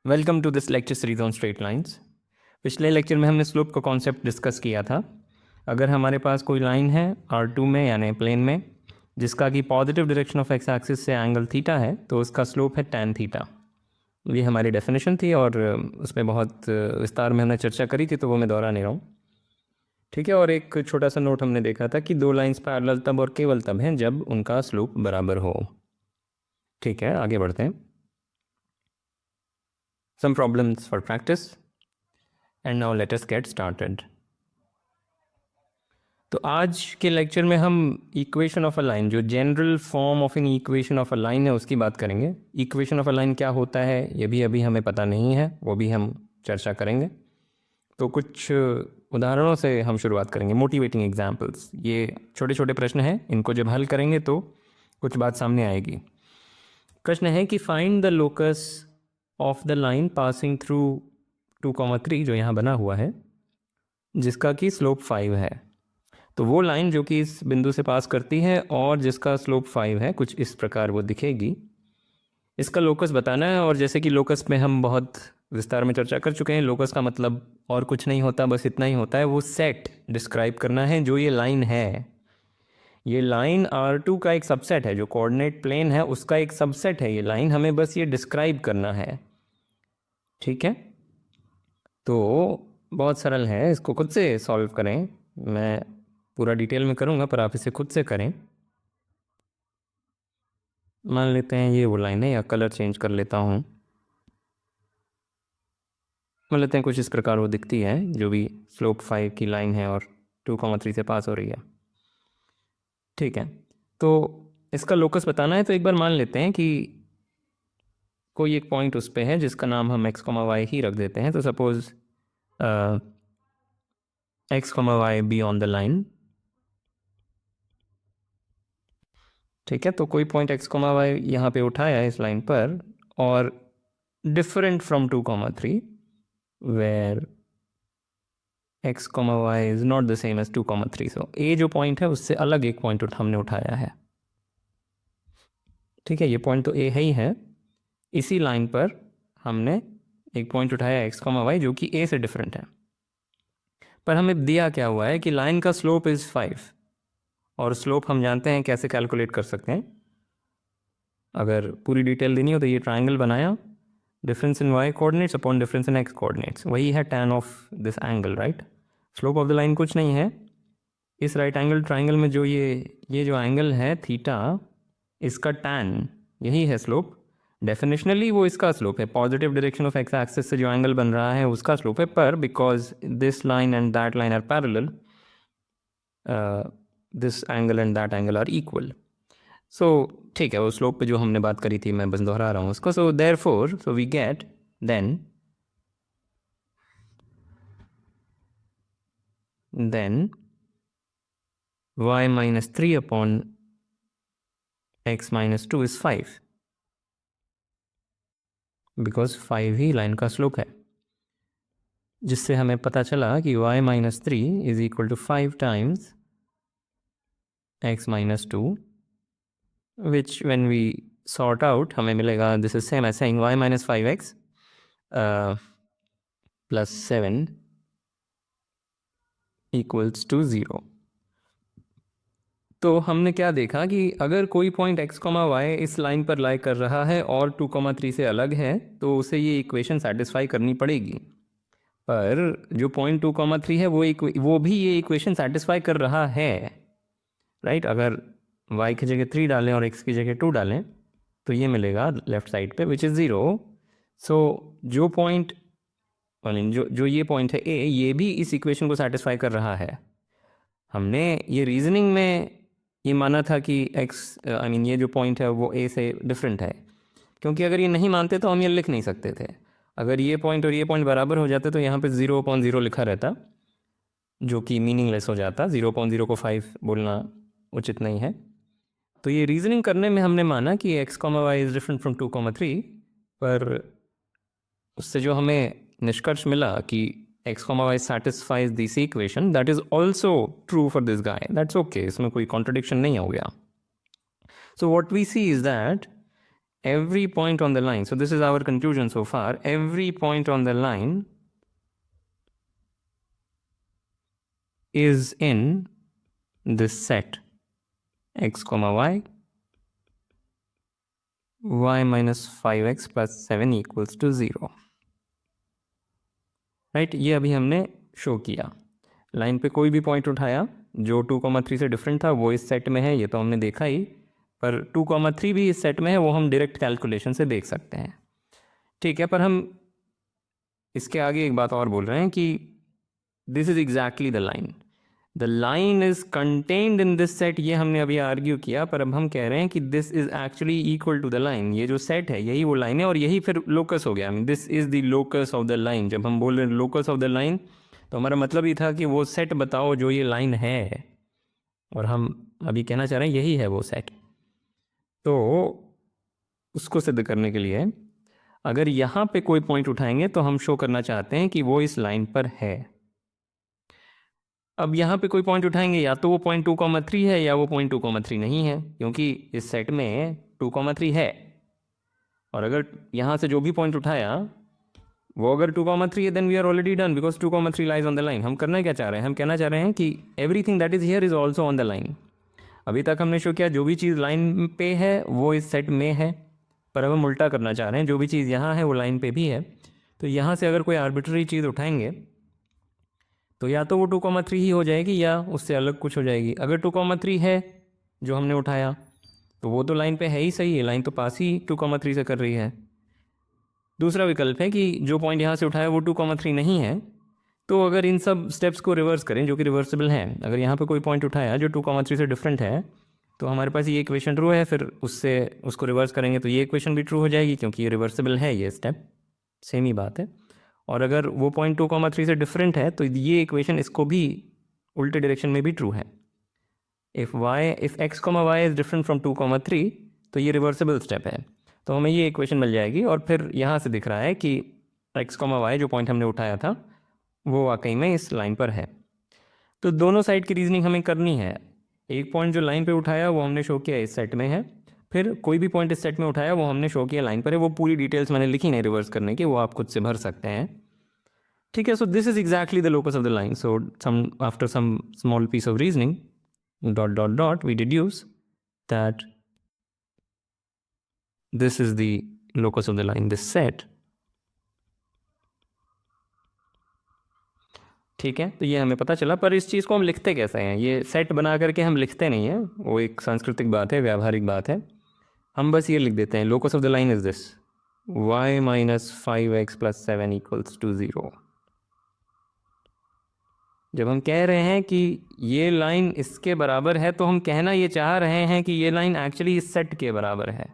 Welcome to this lecture series on straight lines. पिछले lecture में हमने स्लोप का कॉन्सेप्ट डिस्कस किया था। अगर हमारे पास कोई लाइन है R2 में यानी प्लेन में जिसका कि positive direction of x axis से एंगल थीटा है तो उसका स्लोप है tan थीटा। ये हमारी डेफिनेशन थी और उस पर बहुत विस्तार में हमने चर्चा करी थी, तो वो मैं दोहरा नहीं रहा हूँ। ठीक है, और एक छोटा सा नोट हमने देखा था कि दो लाइंस पैरेलल तब और केवल तब हैं जब उनका स्लोप बराबर हो। ठीक है, आगे बढ़ते हैं। Some problems for practice and now let us get started. तो आज के लेक्चर में हम इक्वेशन ऑफ अ लाइन, जो general form of an equation of a line है, उसकी बात करेंगे। इक्वेशन ऑफ अ लाइन क्या होता है ये भी अभी हमें पता नहीं है, वो भी हम चर्चा करेंगे। तो कुछ उदाहरणों से हम शुरुआत करेंगे, मोटिवेटिंग एग्जाम्पल्स। ये छोटे छोटे प्रश्न हैं, इनको जब हल करेंगे तो कुछ बात सामने आएगी। प्रश्न है कि find the locus of the line passing through 2,3, जो यहाँ बना हुआ है, जिसका कि स्लोप 5 है। तो वो लाइन जो कि इस बिंदु से पास करती है और जिसका स्लोप 5 है, कुछ इस प्रकार वो दिखेगी। इसका लोकस बताना है, और जैसे कि लोकस में हम बहुत विस्तार में चर्चा कर चुके हैं, लोकस का मतलब और कुछ नहीं होता, बस इतना ही होता है, वो सेट डिस्क्राइब करना है जो ये लाइन है। ये लाइन R2 का एक सबसेट है, जो कोऑर्डिनेट प्लेन है उसका एक सबसेट है ये लाइन, हमें बस ये डिस्क्राइब करना है। ठीक है, तो बहुत सरल है, इसको खुद से सॉल्व करें। मैं पूरा डिटेल में करूँगा पर आप इसे खुद से करें। मान लेते हैं ये वो लाइन है, या कलर चेंज कर लेता हूँ। मान लेते हैं कुछ इस प्रकार वो दिखती है, जो भी स्लोप 5 की लाइन है और 2,3 से पास हो रही है। ठीक है, तो इसका लोकस बताना है, तो एक बार मान लेते हैं कि कोई एक पॉइंट उस पर है जिसका नाम हम x, y ही रख देते हैं। तो suppose x, y be on the line. ठीक है, तो कोई पॉइंट x, y यहाँ पे उठाया है इस लाइन पर, और different from 2,3 where x, y is not the same as 2,3। So a जो पॉइंट है उससे अलग एक पॉइंट हमने उठाया है। ठीक है, ये पॉइंट तो a है ही है। इसी लाइन पर हमने एक पॉइंट उठाया x, y जो कि a से डिफरेंट है। पर हमें दिया क्या हुआ है कि लाइन का स्लोप इज़ 5, और स्लोप हम जानते हैं कैसे कैलकुलेट कर सकते हैं। अगर पूरी डिटेल देनी हो तो ये ट्राइंगल बनाया, difference in y coordinates upon difference in x coordinates, वही है tan of this angle, right. Slope of the line कुछ नहीं है, इस राइट एंगल ट्राइंगल में जो ये जो एंगल है थीटा, इसका tan, यही है स्लोप। डेफिनेशनली वो इसका स्लोप है, positive direction of x axis से जो एंगल बन रहा है उसका स्लोप है। पर because this line and that line are parallel, this angle and that angle are equal. So ठीक है, वो स्लोप पे जो हमने बात करी थी मैं बस दोहरा रहा हूँ उसको। So therefore so we get then y minus 3 upon x minus 2 is 5, because 5 ही लाइन का स्लोप है, जिससे हमें पता चला कि y minus 3 is equal to 5 times x minus 2, which when we sort out हमें मिलेगा, this is same as saying y minus 5x plus 7 equals to 0। तो हमने क्या देखा कि अगर कोई पॉइंट x, y इस लाइन पर लाई कर रहा है और 2,3 से अलग है तो उसे ये इक्वेशन सेटिस्फाई करनी पड़ेगी। पर जो पॉइंट 2,3 है वो भी ये इक्वेशन सेटिस्फाई कर रहा है, राइट। अगर y की जगह 3 डालें और x की जगह 2 डालें तो ये मिलेगा लेफ्ट साइड पे, विच इज़ 0। सो जो पॉइंट जो ये पॉइंट है a, ये भी इस इक्वेशन को सेटिस्फाई कर रहा है। हमने ये रीजनिंग में ये माना था कि ये जो पॉइंट है वो a से डिफरेंट है, क्योंकि अगर ये नहीं मानते तो हम ये लिख नहीं सकते थे। अगर ये पॉइंट और ये पॉइंट बराबर हो जाते तो यहाँ पे 0/0 लिखा रहता, जो कि मीनिंगलेस हो जाता। 0/0 को 5 बोलना उचित नहीं है। तो ये रीजनिंग करने में हमने माना कि x, y is different from 2,3, पर उससे जो हमें निष्कर्ष मिला कि x, y satisfies this equation, that is also true for this guy, that's okay, इसमें कोई contradiction नहीं हो गया। So what we see is that every point on the line, so this is our conclusion so far, every point on the line is in this set x comma y, y minus 5x plus 7 equals to 0, right. ये अभी हमने show किया। Line पे कोई भी point उठाया जो 2,3 से डिफरेंट था वो इस सेट में है, ये तो हमने देखा ही, पर 2,3 भी इस सेट में है, वो हम डायरेक्ट कैलकुलेशन से देख सकते हैं। ठीक है, पर हम इसके आगे एक बात और बोल रहे हैं कि this is exactly the line is contained in this set, ये हमने अभी आर्ग्यू किया, पर अब हम कह रहे हैं कि this is actually equal to the line. ये जो सेट है यही वो लाइन है और यही फिर लोकस हो गया। This is the locus of the line. जब हम बोल रहे हैं लोकस ऑफ द लाइन तो हमारा मतलब ही था कि वो सेट बताओ जो ये लाइन है, और हम अभी कहना चाह रहे हैं यही है वो सेट। तो उसको सिद्ध करने के लिए अगर यहाँ पे कोई पॉइंट उठाएंगे तो हम शो करना चाहते हैं कि वो इस लाइन पर है। अब यहाँ पे कोई पॉइंट उठाएंगे, या तो वो पॉइंट 2,3 है या वो पॉइंट 2,3 नहीं है, क्योंकि इस सेट में 2,3 है। और अगर यहाँ से जो भी पॉइंट उठाया वो अगर 2,3 है then we are already done, because 2,3 lies on the line. हम करना क्या चाह रहे हैं, हम कहना चाह रहे हैं कि everything that is here is also on the line. अभी तक हमने शो किया जो भी चीज़ लाइन पे है वो इस सेट में है, पर अब हम उल्टा करना चाह रहे हैं, जो भी चीज़ यहाँ है वो लाइन पे भी है। तो यहाँ से अगर कोई आर्बिट्ररी चीज़ उठाएंगे तो या तो वो 2,3 ही हो जाएगी या उससे अलग कुछ हो जाएगी। अगर 2,3 है जो हमने उठाया तो वो तो लाइन पे है ही, सही है, लाइन तो पास ही 2,3 से कर रही है। दूसरा विकल्प है कि जो पॉइंट यहाँ से उठाया वो 2,3 नहीं है, तो अगर इन सब स्टेप्स को रिवर्स करें जो कि रिवर्सिबल हैं, अगर यहाँ पे कोई पॉइंट उठाया जो 2,3 से डिफरेंट है तो हमारे पास ये इक्वेशन ट्रू है, फिर उससे उसको रिवर्स करेंगे तो ये इक्वेशन भी ट्रू हो जाएगी, क्योंकि ये रिवर्सिबल है ये स्टेप, सेम ही बात है। और अगर वो पॉइंट 2,3 से डिफरेंट है तो ये इक्वेशन इसको भी उल्टे डायरेक्शन में भी ट्रू है। If X comma Y is different from 2,3 तो ये रिवर्सिबल स्टेप है, तो हमें ये इक्वेशन मिल जाएगी। और फिर यहाँ से दिख रहा है कि एक्स कॉमा वाई जो पॉइंट हमने उठाया था वो वाकई में इस लाइन पर है। तो दोनों साइड की रीजनिंग हमें करनी है। एक पॉइंट जो लाइन पे उठाया वो हमने शो किया इस सेट में है, फिर कोई भी पॉइंट इस सेट में उठाया वो हमने शो किया लाइन पर है। वो पूरी डिटेल्स मैंने लिखी नहीं रिवर्स करने की, वो आप खुद से भर सकते हैं। ठीक है, so this is exactly the locus of the line. So after some small piece of reasoning dot dot dot we deduce that this is the locus of the line, this set। ठीक है, तो ये हमें पता चला, पर इस चीज़ को हम लिखते कैसे हैं? ये सेट बना करके हम लिखते नहीं हैं, वो एक सांस्कृतिक बात है, व्यावहारिक बात है। हम बस ये लिख देते हैं locus of the line is this y minus 5x plus 7 equals to 0। जब हम कह रहे हैं कि ये लाइन इसके बराबर है तो हम कहना ये चाह रहे हैं कि ये लाइन एक्चुअली इस सेट के बराबर है।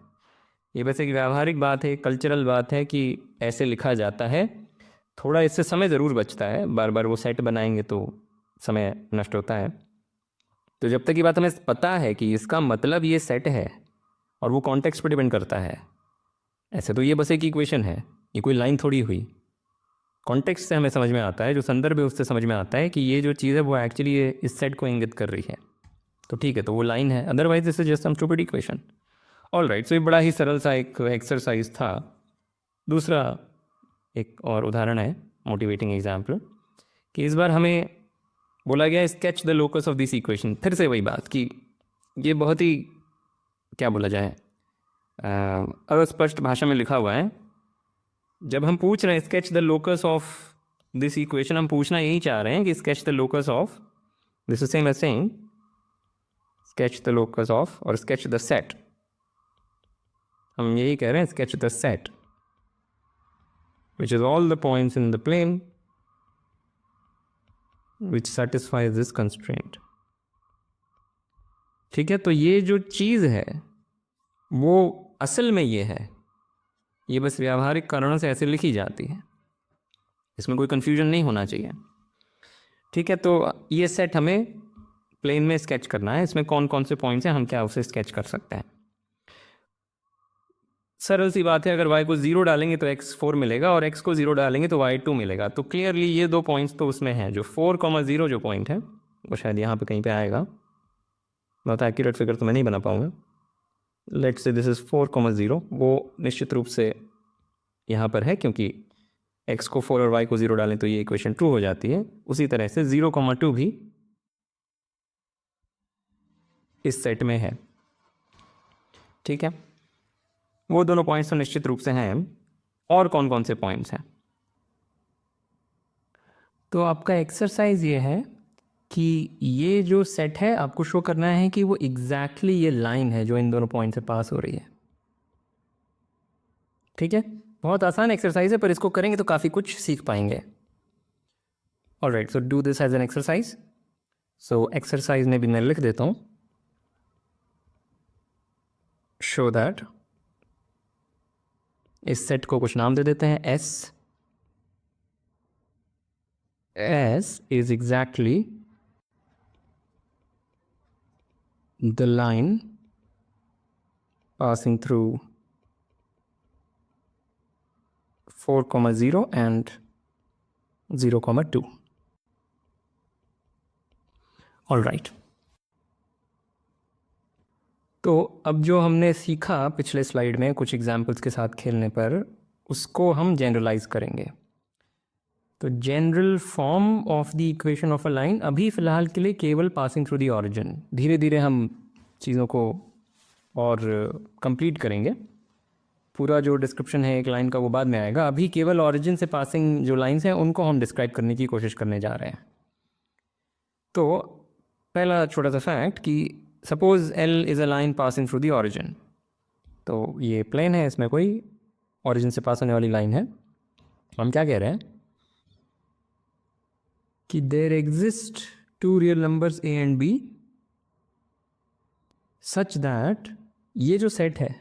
ये बस एक व्यावहारिक बात है, कल्चरल बात है कि ऐसे लिखा जाता है। थोड़ा इससे समय ज़रूर बचता है, बार बार वो सेट बनाएंगे तो समय नष्ट होता है। तो जब तक ये बात हमें पता है कि इसका मतलब ये सेट है और वो कॉन्टेक्स्ट पर डिपेंड करता है, ऐसे तो ये बस एक इक्वेशन है, ये कोई लाइन थोड़ी हुई। कॉन्टेक्स्ट से हमें समझ में आता है, जो संदर्भ है उससे समझ में आता है कि ये जो चीज़ है वो एक्चुअली इस सेट को इंगित कर रही है। तो ठीक है, तो वो लाइन है, otherwise this is just some stupid equation. All right, so ये बड़ा ही सरल सा एक एक्सरसाइज था। दूसरा एक और उदाहरण है, मोटिवेटिंग एग्जाम्पल, कि इस बार हमें बोला गया sketch the locus of this equation. फिर से वही बात कि ये बहुत ही क्या बोला जाए, अस्पष्ट भाषा में लिखा हुआ है। जब हम पूछ रहे हैं sketch the locus of this equation, हम पूछना यही चाह रहे हैं कि sketch the locus of, this is same as saying sketch the locus of और स्केच द सेट। हम यही कह रहे हैं sketch the set which is all the points in the plane which satisfies this constraint। ठीक है, तो ये जो चीज़ है वो असल में ये है, ये बस व्यावहारिक कारणों से ऐसे लिखी जाती है, इसमें कोई कन्फ्यूजन नहीं होना चाहिए। ठीक है, तो ये सेट हमें प्लेन में स्केच करना है, इसमें कौन कौन से पॉइंट्स हैं, हम क्या उसे स्केच कर सकते हैं। सरल सी बात है, अगर y को 0 डालेंगे तो x4 मिलेगा और x को 0 डालेंगे तो y2 मिलेगा। तो क्लियरली ये दो पॉइंट्स तो उसमें हैं। जो 4,0 जो पॉइंट है वो शायद यहाँ पे कहीं पे आएगा, बहुत एक्यूरेट फिगर तो मैं नहीं बना पाऊँगा। लेट्स से दिस इज़ 4,0, वो निश्चित रूप से यहाँ पर है क्योंकि x को 4 और y को 0 डालें तो ये इक्वेशन ट्रू हो जाती है। उसी तरह से 0,2 भी इस सेट में है। ठीक है, वो दोनों पॉइंट्स तो निश्चित रूप से हैं। और कौन कौन से पॉइंट्स हैं? तो आपका एक्सरसाइज ये है कि ये जो सेट है आपको शो करना है कि वो एग्जैक्टली ये लाइन है जो इन दोनों पॉइंट से पास हो रही है। ठीक है, बहुत आसान एक्सरसाइज है पर इसको करेंगे तो काफ़ी कुछ सीख पाएंगे। Alright, so do this as an exercise. So exercise में भी मैं लिख देता हूँ, शो दैट, इस सेट को कुछ नाम दे देते हैं S. S is exactly the line passing through 4,0 and 0,2. All right. तो अब जो हमने सीखा पिछले स्लाइड में कुछ एग्जाम्पल्स के साथ खेलने पर, उसको हम जनरलाइज करेंगे। तो general form of the equation of a line अभी फ़िलहाल के लिए केवल पासिंग थ्रू द ऑरिजिन। धीरे धीरे हम चीज़ों को और कंप्लीट करेंगे। पूरा जो डिस्क्रिप्शन है एक लाइन का वो बाद में आएगा। अभी केवल ऑरिजिन से पासिंग जो लाइंस हैं उनको हम डिस्क्राइब करने की कोशिश करने जा रहे हैं। तो पहला छोटा सा फैक्ट कि suppose L is a line passing through the origin. तो ये प्लेन है, इसमें कोई ऑरिजिन से पास होने वाली लाइन है। हम क्या कह रहे हैं कि there exist two real numbers A and B such that ये जो सेट है,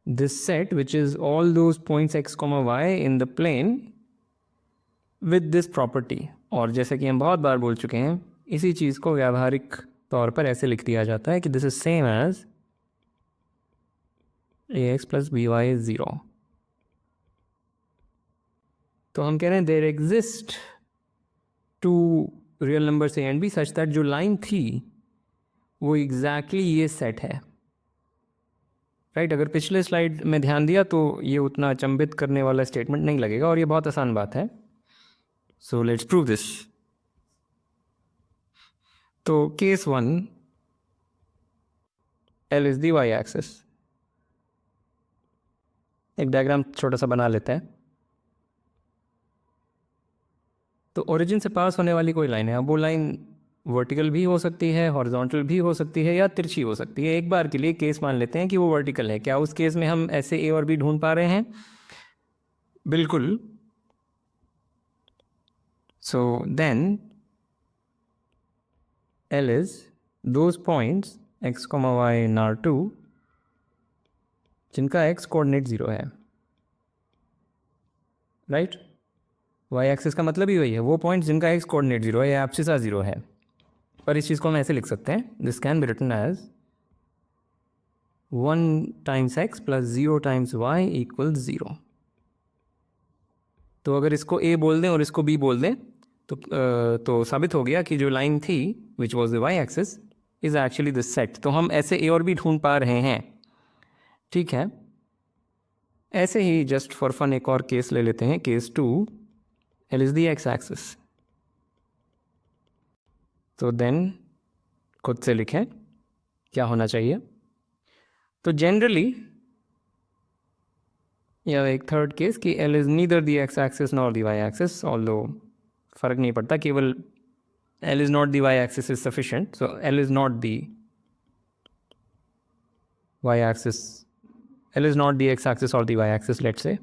this set which is all those points x, y in the plane with this property। और जैसे कि हम बहुत बार बोल चुके हैं, इसी चीज़ को व्यावहारिक तौर पर ऐसे लिख दिया जाता है कि this is same as ax plus B Y is 0। तो हम कह रहे हैं there exist two real numbers A and B such that जो लाइन थी वो एग्जैक्टली ये सेट है। राइट, अगर पिछले स्लाइड में ध्यान दिया तो ये उतना अचंभित करने वाला स्टेटमेंट नहीं लगेगा और ये बहुत आसान बात है। So let's prove this. तो case 1, L is the y axis. एक डायग्राम छोटा सा बना लेते हैं। तो ओरिजिन से पास होने वाली कोई लाइन है। अब वो लाइन वर्टिकल भी हो सकती है, हॉरिजॉन्टल भी हो सकती है या तिरछी हो सकती है। एक बार के लिए केस मान लेते हैं कि वो वर्टिकल है। क्या उस केस में हम ऐसे ए और बी ढूंढ पा रहे हैं? बिल्कुल। So then L is those points x, y in R2 जिनका x कोऑर्डिनेट 0 है। राइट, y एक्सिस का मतलब ही वही है, वो पॉइंट जिनका x कोऑर्डिनेट 0 है या एब्सिसा 0 है। पर इस चीज़ को हम ऐसे लिख सकते हैं, this can be written as 1 times x plus 0 times y equal 0। तो अगर इसको a बोल दें और इसको b बोल दें तो साबित हो गया कि जो लाइन थी which was the y axis is actually this set. तो हम ऐसे a और b ढूंढ पा रहे हैं। ठीक है, ऐसे ही जस्ट फॉर फन एक और केस ले लेते हैं, case 2, L is the x axis. तो देन खुद से लिखें क्या होना चाहिए। तो जनरली या एक थर्ड केस कि L is neither the x axis nor the y axis, although फर्क नहीं पड़ता, केवल L is not the y axis is sufficient. So L is not the y axis, L is not the x axis or the y axis, let's say।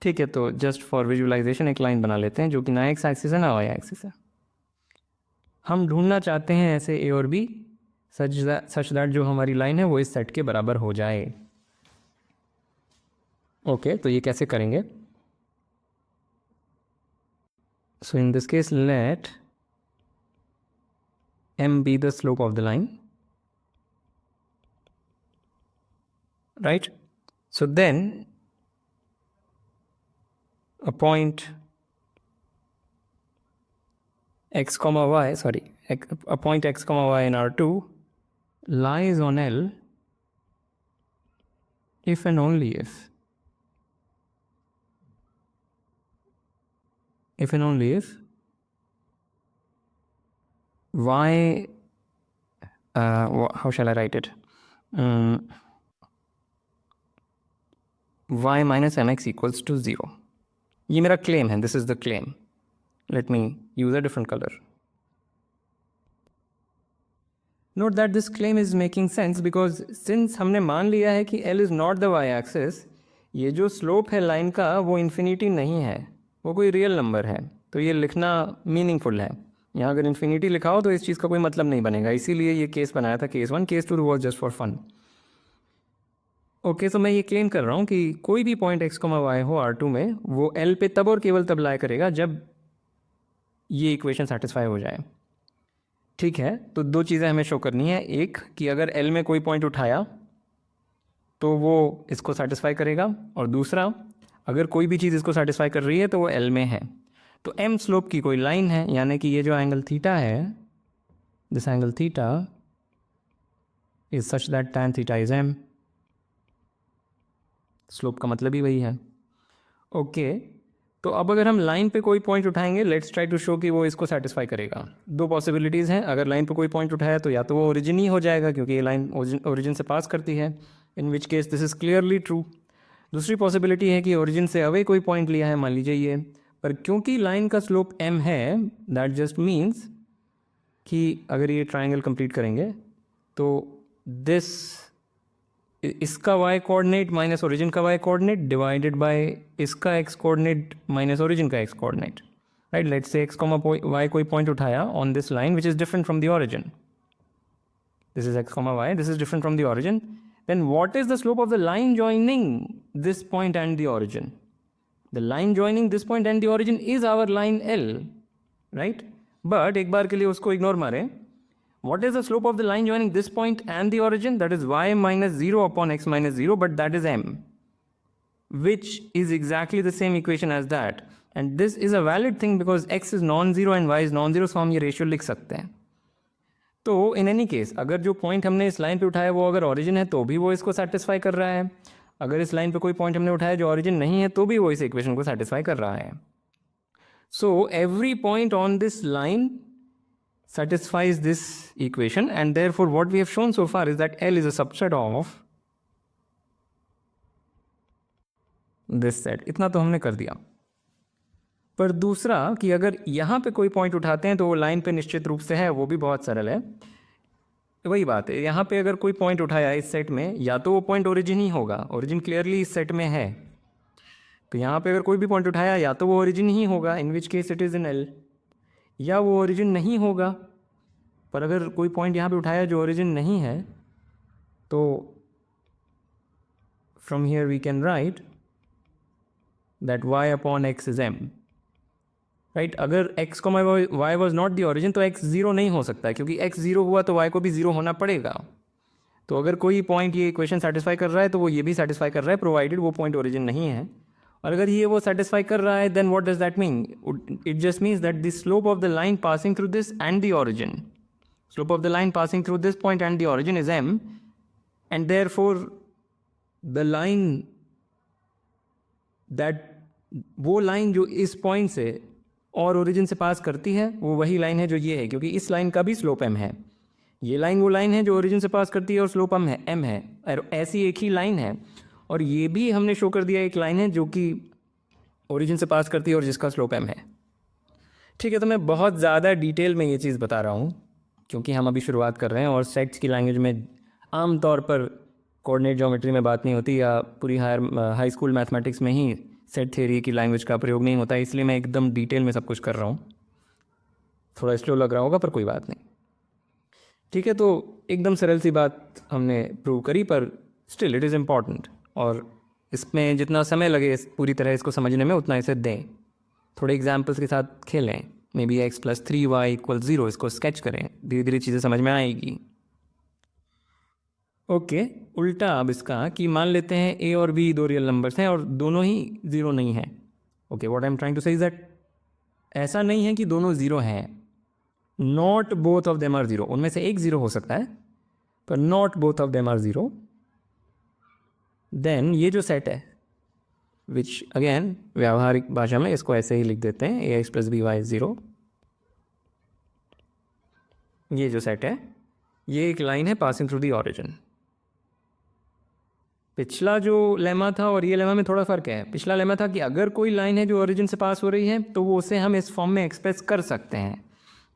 ठीक है, तो just for visualisation एक line बना लेते हैं जो कि ना x एक्सिस है ना y एक्सिस है। हम ढूंढना चाहते हैं ऐसे a और b सच दैट जो हमारी लाइन है वो इस सेट के बराबर हो जाए। ओके, तो ये कैसे करेंगे? So in this case let m be the slope of the line, right? So then a point x, y, sorry, a point x comma y in R2 lies on L if and only if and only if y how shall I write it? Y minus mx equals to 0. ये मेरा claim है. This is the claim. Let me use a different color. Note that this claim is making sense because since हमने मान लिया है कि L is not the y-axis, ये जो slope है लाइन का वो इन्फिनिटी नहीं है, वो कोई रियल नंबर है. तो ये लिखना मीनिंगफुल है. यहाँ अगर इन्फिनिटी लिखा हो तो इस चीज़ का कोई मतलब नहीं बनेगा. इसीलिए ये केस बनाया था, case 1. Case 2 was just for fun. Okay, तो मैं ये क्लेम कर रहा हूँ कि कोई भी पॉइंट x, y हो R2 में, वो L पे तब और केवल तब लाई करेगा जब ये इक्वेशन सेटिस्फाई हो जाए. ठीक है, तो दो चीज़ें हमें शो करनी है. एक कि अगर L में कोई पॉइंट उठाया तो वो इसको सेटिस्फाई करेगा, और दूसरा अगर कोई भी चीज़ इसको सेटिस्फाई कर रही है तो वो L में है. तो m स्लोप की कोई लाइन है, यानी कि ये जो एंगल थीटा है, this angle theta is such that tan theta is m. Slope का मतलब ही वही है. ओके, तो अब अगर हम लाइन पे कोई पॉइंट उठाएंगे, लेट्स ट्राई टू शो कि वो इसको सेटिस्फाई करेगा. दो पॉसिबिलिटीज़ हैं. अगर लाइन पे कोई पॉइंट उठाया तो या तो वो ओरिजिन ही हो जाएगा क्योंकि ये लाइन ओरिजिन से पास करती है, in which case this is clearly true. दूसरी पॉसिबिलिटी है कि ओरिजिन से अवे कोई पॉइंट लिया है, मान लीजिए ये, पर क्योंकि लाइन का स्लोप m है, दैट जस्ट मीन्स कि अगर ये ट्राइंगल कंप्लीट करेंगे तो दिस, इसका y कोऑर्डिनेट माइनस ओरिजिन का y कोऑर्डिनेट डिवाइडेड बाय इसका x कोऑर्डिनेट माइनस ओरिजिन का x coordinate. Right, let's say x y कोई पॉइंट उठाया on this line which is different from the origin. This is x y, this is different from the origin. Then what is the slope of the line joining this point and the origin? The line joining this point and the origin is our line L, right? But एक बार के लिए उसको ignore मारें. What is the slope of the line joining this point and the origin? That is y minus 0 upon x minus 0, but that is m, which is exactly the same equation as that. And this is a valid thing because x is non-zero and y is non-zero, so हम ये ratio लिख सकते हैं. तो in any case अगर जो point हमने इस लाइन पे उठाया वो अगर ओरिजिन है तो भी वो इसको सेटिस्फाई कर रहा है. अगर इस लाइन पे कोई पॉइंट हमने उठाया जो ओरिजिन नहीं है तो भी वो इस इक्वेशन को सेटिस्फाई कर रहा है. So every point on this line satisfies this equation, and therefore what we have shown so far is that L is a subset of this set. इतना तो हमने कर दिया. पर दूसरा कि अगर यहाँ पे कोई पॉइंट उठाते हैं तो वो लाइन पे निश्चित रूप से है, वो भी बहुत सरल है. वही बात है, यहाँ पे अगर कोई पॉइंट उठाया इस सेट में, या तो वो पॉइंट ओरिजिन ही होगा, ओरिजिन क्लियरली इस सेट में है. तो यहाँ पे अगर कोई भी पॉइंट उठाया या तो वो ओरिजिन ही होगा, in which case it is in L, या वो ओरिजिन नहीं होगा. पर अगर कोई पॉइंट यहाँ पे उठाया जो ओरिजिन नहीं है तो from here we can write that y upon x is m. Right, अगर x को y was not the origin तो x ज़ीरो नहीं हो सकता है, क्योंकि x ज़ीरो हुआ तो y को भी ज़ीरो होना पड़ेगा. तो अगर कोई पॉइंट ये इक्वेशन सेटिस्फाई कर रहा है तो वो ये भी सेटिस्फाई कर रहा है, प्रोवाइडेड वो पॉइंट ओरिजिन नहीं है. और अगर ये वो सेटिस्फाई कर रहा है, then what does that mean? It just means that the slope of the line passing through this and the origin, slope of the line passing through this point and the origin is m, and therefore the line that वो line जो इस point से और origin से pass करती है वो वही लाइन है जो ये है, क्योंकि इस लाइन का भी स्लोप m है. ये लाइन वो लाइन है जो ओरिजिन से पास करती है और स्लोप m है, और ऐसी एक ही लाइन है. और ये भी हमने शो कर दिया एक लाइन है जो कि ओरिजिन से पास करती है और जिसका स्लोप m है. ठीक है, तो मैं बहुत ज़्यादा डिटेल में ये चीज़ बता रहा हूँ क्योंकि हम अभी शुरुआत कर रहे हैं और सेट्स की लैंग्वेज में आम तौर पर कोऑर्डिनेट ज्योमेट्री में बात नहीं होती, या पूरी हाई स्कूल मैथमेटिक्स में ही सेट थ्योरी की लैंग्वेज का प्रयोग नहीं होता. इसलिए मैं एकदम डिटेल में सब कुछ कर रहा हूँ. थोड़ा स्लो लग रहा होगा पर कोई बात नहीं. ठीक है, तो एकदम सरल सी बात हमने प्रूव करी, पर स्टिल इट इज़ इम्पॉर्टेंट, और इसमें जितना समय लगे पूरी तरह इसको समझने में उतना इसे दें. थोड़े एग्जाम्पल्स के साथ खेलें, may be x plus 3y equal 0, इसको स्केच करें, धीरे धीरे चीज़ें समझ में आएगी. ओके, उल्टा अब इसका कि मान लेते हैं a और b दो रियल नंबर्स हैं और दोनों ही ज़ीरो नहीं हैं. Okay, what I am trying to say is that ऐसा नहीं है कि दोनों ज़ीरो हैं. Not both of them are zero, उनमें से एक ज़ीरो हो सकता है पर not both of them are zero, then ये जो सेट है विच अगेन व्यावहारिक भाषा में इसको ऐसे ही लिख देते हैं a x plus B y zero, ये जो सेट है ये एक लाइन है पासिंग थ्रू दी ऑरिजिन। पिछला जो लेमा था और ये लेमा में थोड़ा फ़र्क है। पिछला लेमा था कि अगर कोई लाइन है जो ओरिजिन से पास हो रही है तो वो उसे हम इस फॉर्म में एक्सप्रेस कर सकते हैं।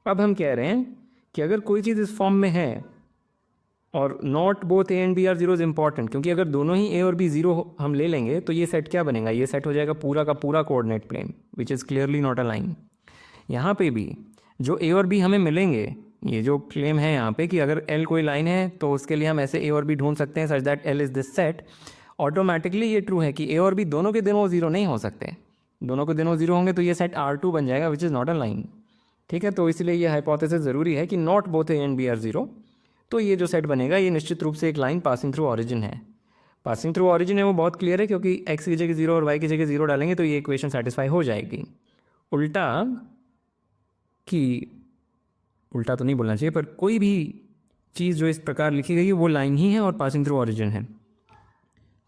अब हम कह रहे हैं कि अगर कोई चीज़ इस फॉर्म में है और not both A and B are zero is important, क्योंकि अगर दोनों ही ए और बी ज़ीरो हम ले लेंगे तो ये सेट क्या बनेगा, ये सेट हो जाएगा पूरा का पूरा coordinate plane which is clearly not a line. यहाँ पे भी जो ए और बी हमें मिलेंगे, ये जो क्लेम है यहाँ पे कि अगर एल कोई लाइन है तो उसके लिए हम ऐसे ए और बी ढूंढ सकते हैं such that L is this set, automatically ये ट्रू है कि ए और बी दोनों के दोनों ज़ीरो नहीं हो सकते। दोनों के दोनों ज़ीरो होंगे तो ये सेट R2 बन जाएगा which is not a line. ठीक है, तो इसलिए ये हाइपोथेसिस ज़रूरी है कि not both A and B are zero. तो ये जो सेट बनेगा ये निश्चित रूप से एक लाइन पासिंग थ्रू ऑरिजिन है। पासिंग थ्रू ऑरिजिन है वो बहुत क्लियर है, क्योंकि एक्स की जगह ज़ीरो और वाई की जगह ज़ीरो डालेंगे तो ये इक्वेशन सेटिस्फाई हो जाएगी। उल्टा कि उल्टा तो नहीं बोलना चाहिए, पर कोई भी चीज़ जो इस प्रकार लिखी गई है वो लाइन ही है और पासिंग थ्रू ऑरिजिन है।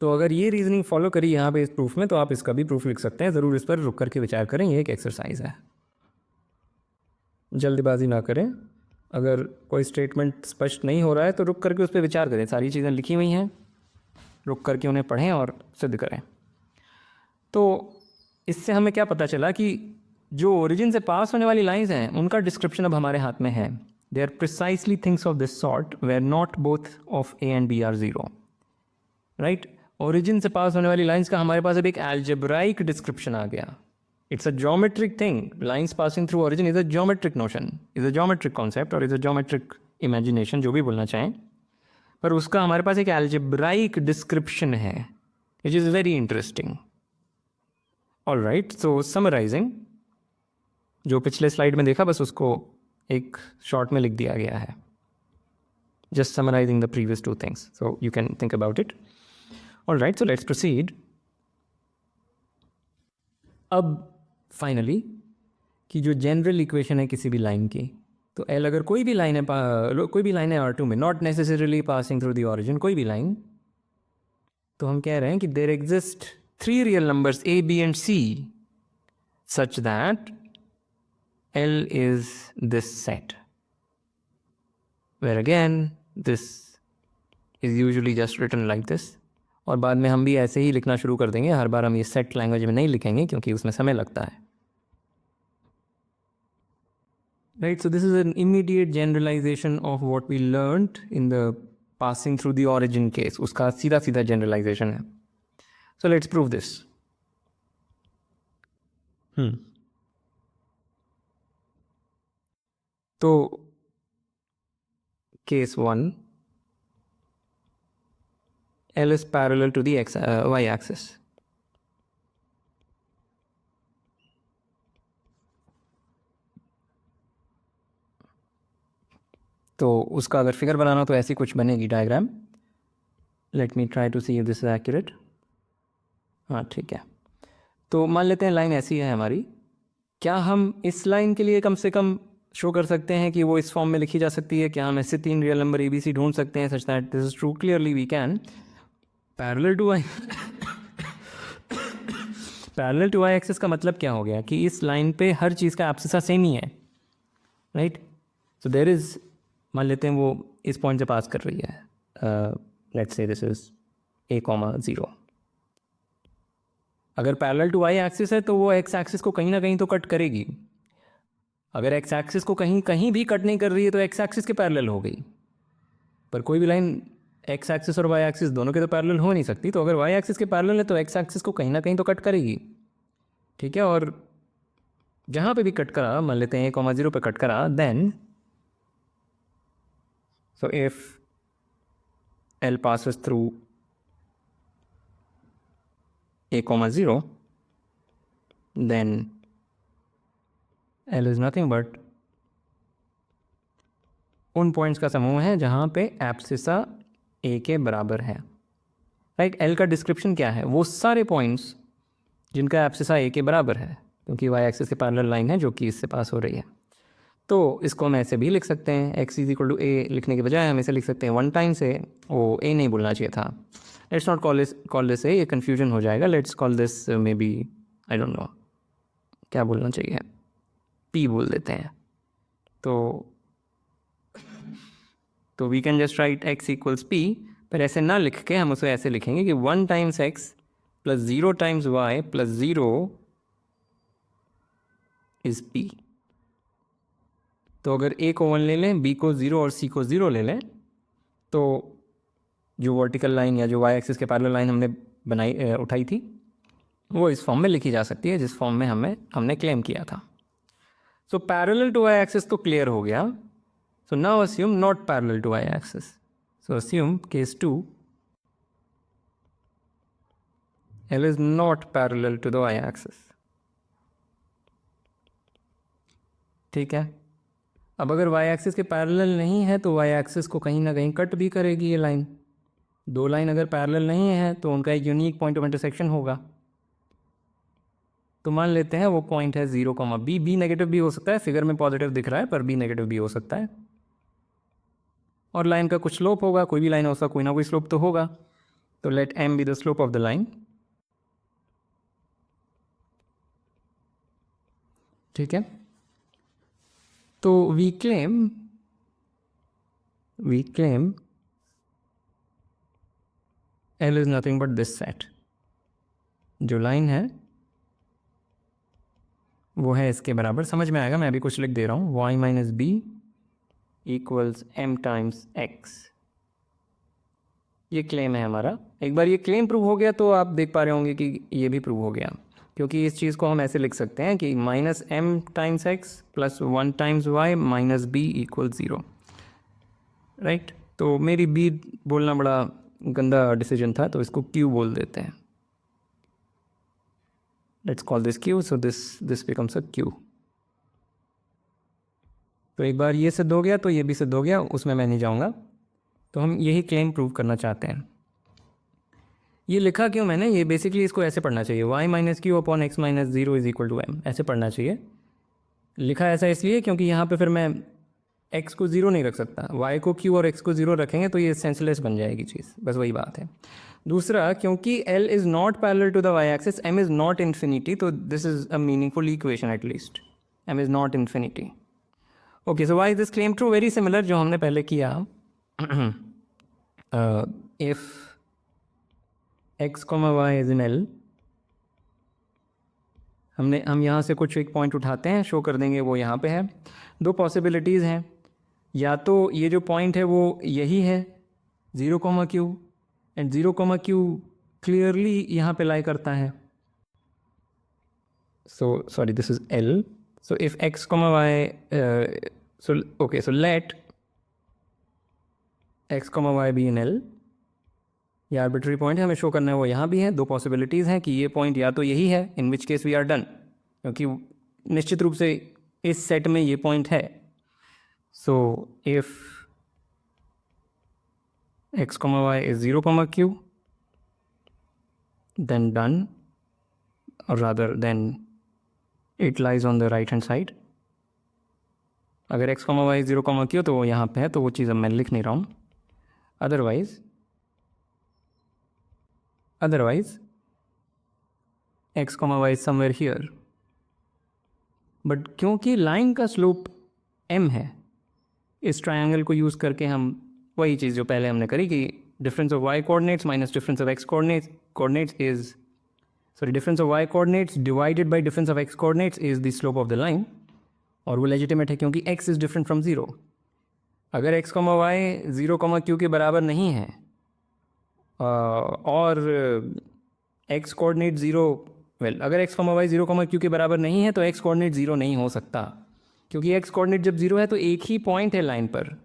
तो अगर ये रीजनिंग फॉलो करी यहाँ पे इस प्रूफ में तो आप इसका भी प्रूफ लिख सकते हैं। ज़रूर इस पर रुक करके विचार करें, ये एक एक्सरसाइज है, जल्दबाजी ना करें। अगर कोई स्टेटमेंट स्पष्ट नहीं हो रहा है तो रुक करके उस पर विचार करें। सारी चीज़ें लिखी हुई हैं, रुक करके उन्हें पढ़ें और सिद्ध करें। तो इससे हमें क्या पता चला कि जो ओरिजिन से पास होने वाली लाइंस हैं उनका डिस्क्रिप्शन अब हमारे हाथ में है। They are precisely things of this sort where not both of A and B are zero. Right, origin से पास होने वाली लाइंस का हमारे पास अब एक एल्जेब्राइक डिस्क्रिप्शन आ गया। It's a geometric thing, lines passing through origin is a geometric notion, is a geometric concept और is a geometric imagination, जो भी बोलना चाहें, पर उसका हमारे पास एक एल्जेब्राइक डिस्क्रिप्शन है which is very interesting. All right, so summarising, जो पिछले स्लाइड में देखा बस उसको एक शॉर्ट में लिख दिया गया है, just summarising the previous two things, so you can think about it. All right, so let's proceed. अब फाइनली कि जो जनरल इक्वेशन है किसी भी लाइन की, तो एल अगर कोई भी लाइन है R2 में, not necessarily passing through the origin, कोई भी लाइन, तो हम कह रहे हैं कि there exist 3 real numbers A, B and C such that L is this set, where again this is usually just written like this। और बाद में हम भी ऐसे ही लिखना शुरू कर देंगे, हर बार हम ये सेट लैंग्वेज में नहीं लिखेंगे क्योंकि उसमें समय लगता है। Right, so this is an immediate generalisation of what we learned in the passing through the origin case, उसका सीधा सीधा जनरलाइजेशन है। So let's prove this. तो case 1, L is parallel to the y axis। तो उसका अगर figure बनाना हो तो ऐसी कुछ बनेगी diagram. Let me try to see if this is accurate. हाँ ठीक है, तो मान लेते हैं लाइन ऐसी है हमारी। क्या हम इस लाइन के लिए कम से कम शो कर सकते हैं कि वो इस फॉर्म में लिखी जा सकती है? क्या हम ऐसे 3 रियल नंबर ABC ढूंढ सकते हैं such that this is true? Clearly we can. Parallel to y parallel to y axis का मतलब क्या हो गया कि इस लाइन पे हर चीज़ का एब्सिसा सेम ही है। राइट, सो देयर इज, मान लेते हैं वो इस पॉइंट से पास कर रही है, let's say this is A,0। अगर पैरेलल टू y एक्सिस है तो वो x एक्सिस को कहीं ना कहीं तो कट करेगी। अगर x एक्सिस को कहीं कहीं भी कट नहीं कर रही है तो x एक्सिस के पैरेलल हो गई। पर कोई भी लाइन x एक्सिस और y एक्सिस दोनों के तो पैरेलल हो नहीं सकती, तो अगर y एक्सिस के पैरेलल है तो x एक्सिस को कहीं ना कहीं तो कट करेगी। ठीक है, और जहाँ पे भी कट करा, मान लेते हैं A,0 पे कट करा, then so if L passes through A,0, then L is nothing but उन पॉइंट्स का समूह है जहाँ पे एब्सिसा A के बराबर है। राइट, L का डिस्क्रिप्शन क्या है? वो सारे पॉइंट्स जिनका एब्सिसा A के बराबर है, क्योंकि y एक्सिस के पैरेलल लाइन है जो कि इससे पास हो रही है। तो इसको हम ऐसे भी लिख सकते हैं, एक्स इज इक्वल टू ए लिखने के बजाय हम ऐसे लिख सकते हैं 1 टाइम्स ए, ओ ए नहीं बोलना चाहिए था। Let's not call this A, ये कन्फ्यूजन हो जाएगा। Let's call this maybe, I don't know क्या बोलना चाहिए, पी बोल देते हैं। तो we can just write x equals P, पर ऐसे ना लिख के हम उसे ऐसे लिखेंगे कि 1 times x plus 0 times y plus 0 is P. तो अगर ए को 1 ले लें, बी को 0 और सी को 0 ले लें, तो जो वर्टिकल लाइन या जो वाई एक्सिस के पैरेलल लाइन हमने उठाई थी वो इस फॉर्म में लिखी जा सकती है जिस फॉर्म में हमने क्लेम किया था। So parallel to y axis तो क्लियर हो गया। So now assume not parallel to y axis. So assume case 2, L is not parallel to the y axis। ठीक है, अब अगर y एक्सिस के पैरेलल नहीं है तो y एक्सिस को कहीं ना कहीं कट भी करेगी ये लाइन। दो लाइन अगर पैरेलल नहीं है तो उनका एक यूनिक पॉइंट ऑफ इंटरसेक्शन होगा। तो मान लेते हैं वो पॉइंट है 0, बी। बी नेगेटिव भी हो सकता है, फिगर में पॉजिटिव दिख रहा है पर बी नेगेटिव भी हो सकता है। और लाइन का कुछ स्लोप होगा, कोई भी लाइन हो सकता, कोई ना कोई स्लोप तो होगा। तो let m be the slope of the line. ठीक है, तो we claim L is nothing but this set. जो लाइन है वो है इसके बराबर, समझ में आएगा, मैं अभी कुछ लिख दे रहा हूँ, y minus B equals m times x। ये क्लेम है हमारा। एक बार ये क्लेम प्रूव हो गया तो आप देख पा रहे होंगे कि ये भी प्रूव हो गया, क्योंकि इस चीज़ को हम ऐसे लिख सकते हैं कि minus m times x plus 1 times y minus b equal 0। Right, तो मेरी b बोलना बड़ा गंदा डिसीजन था, तो इसको q बोल देते हैं। Let's call this q, so this becomes a q। तो एक बार ये सिद्ध हो गया तो ये भी सिद्ध हो गया, उसमें मैं नहीं जाऊँगा। तो हम यही क्लेम प्रूव करना चाहते हैं। ये लिखा क्यों मैंने, ये बेसिकली इसको ऐसे पढ़ना चाहिए, y minus Q upon x minus 0 is equal to m, ऐसे पढ़ना चाहिए। लिखा ऐसा इसलिए क्योंकि यहाँ पे फिर मैं x को 0 नहीं रख सकता, y को q और x को 0 रखेंगे तो ये सेंसलेस बन जाएगी चीज़, बस वही बात है। दूसरा, क्योंकि L is not parallel to the y axis, m is not infinity, तो this is a meaningful equation at least, m is not infinity. Okay, so why is this claim true? Very similar जो हमने पहले किया। If x, y is in L, हम यहाँ से कुछ एक पॉइंट उठाते हैं, शो कर देंगे वो यहाँ पे है। दो पॉसिबिलिटीज़ हैं, या तो ये जो पॉइंट है वो यही है 0, q, एंड 0, q क्लियरली यहाँ पे लाई करता है। So sorry, this is L। So if x, y, so let x, y be in L। ये आर्बिट्री पॉइंट है, हमें शो करना है वो यहाँ भी है। दो पॉसिबिलिटीज़ हैं कि ये पॉइंट या तो यही है, in which case we are done, क्योंकि निश्चित रूप से इस सेट में ये पॉइंट है। So if x, y is 0, q, then done, or rather then it lies on the right hand side। अगर x, y 0, q तो वो यहाँ पे है, तो वो चीज़ अब मैं लिख नहीं रहा हूँ। Otherwise x, y is somewhere here। But क्योंकि लाइन का स्लोप m है, इस ट्रायंगल को यूज़ करके हम वही चीज़ जो पहले हमने करी कि difference of y coordinates minus difference of x coordinates is, sorry, difference of y coordinates divided by difference of x coordinates is the slope of the line. और वो लेजिटिमेट है क्योंकि x इज़ डिफरेंट फ्रॉम 0। अगर x, y 0, q के बराबर नहीं है और x कोऑर्डिनेट 0, अगर x, y 0, q के बराबर नहीं है तो x कोऑर्डिनेट 0 नहीं हो सकता, क्योंकि x कोऑर्डिनेट जब 0 है तो एक ही पॉइंट है लाइन पर।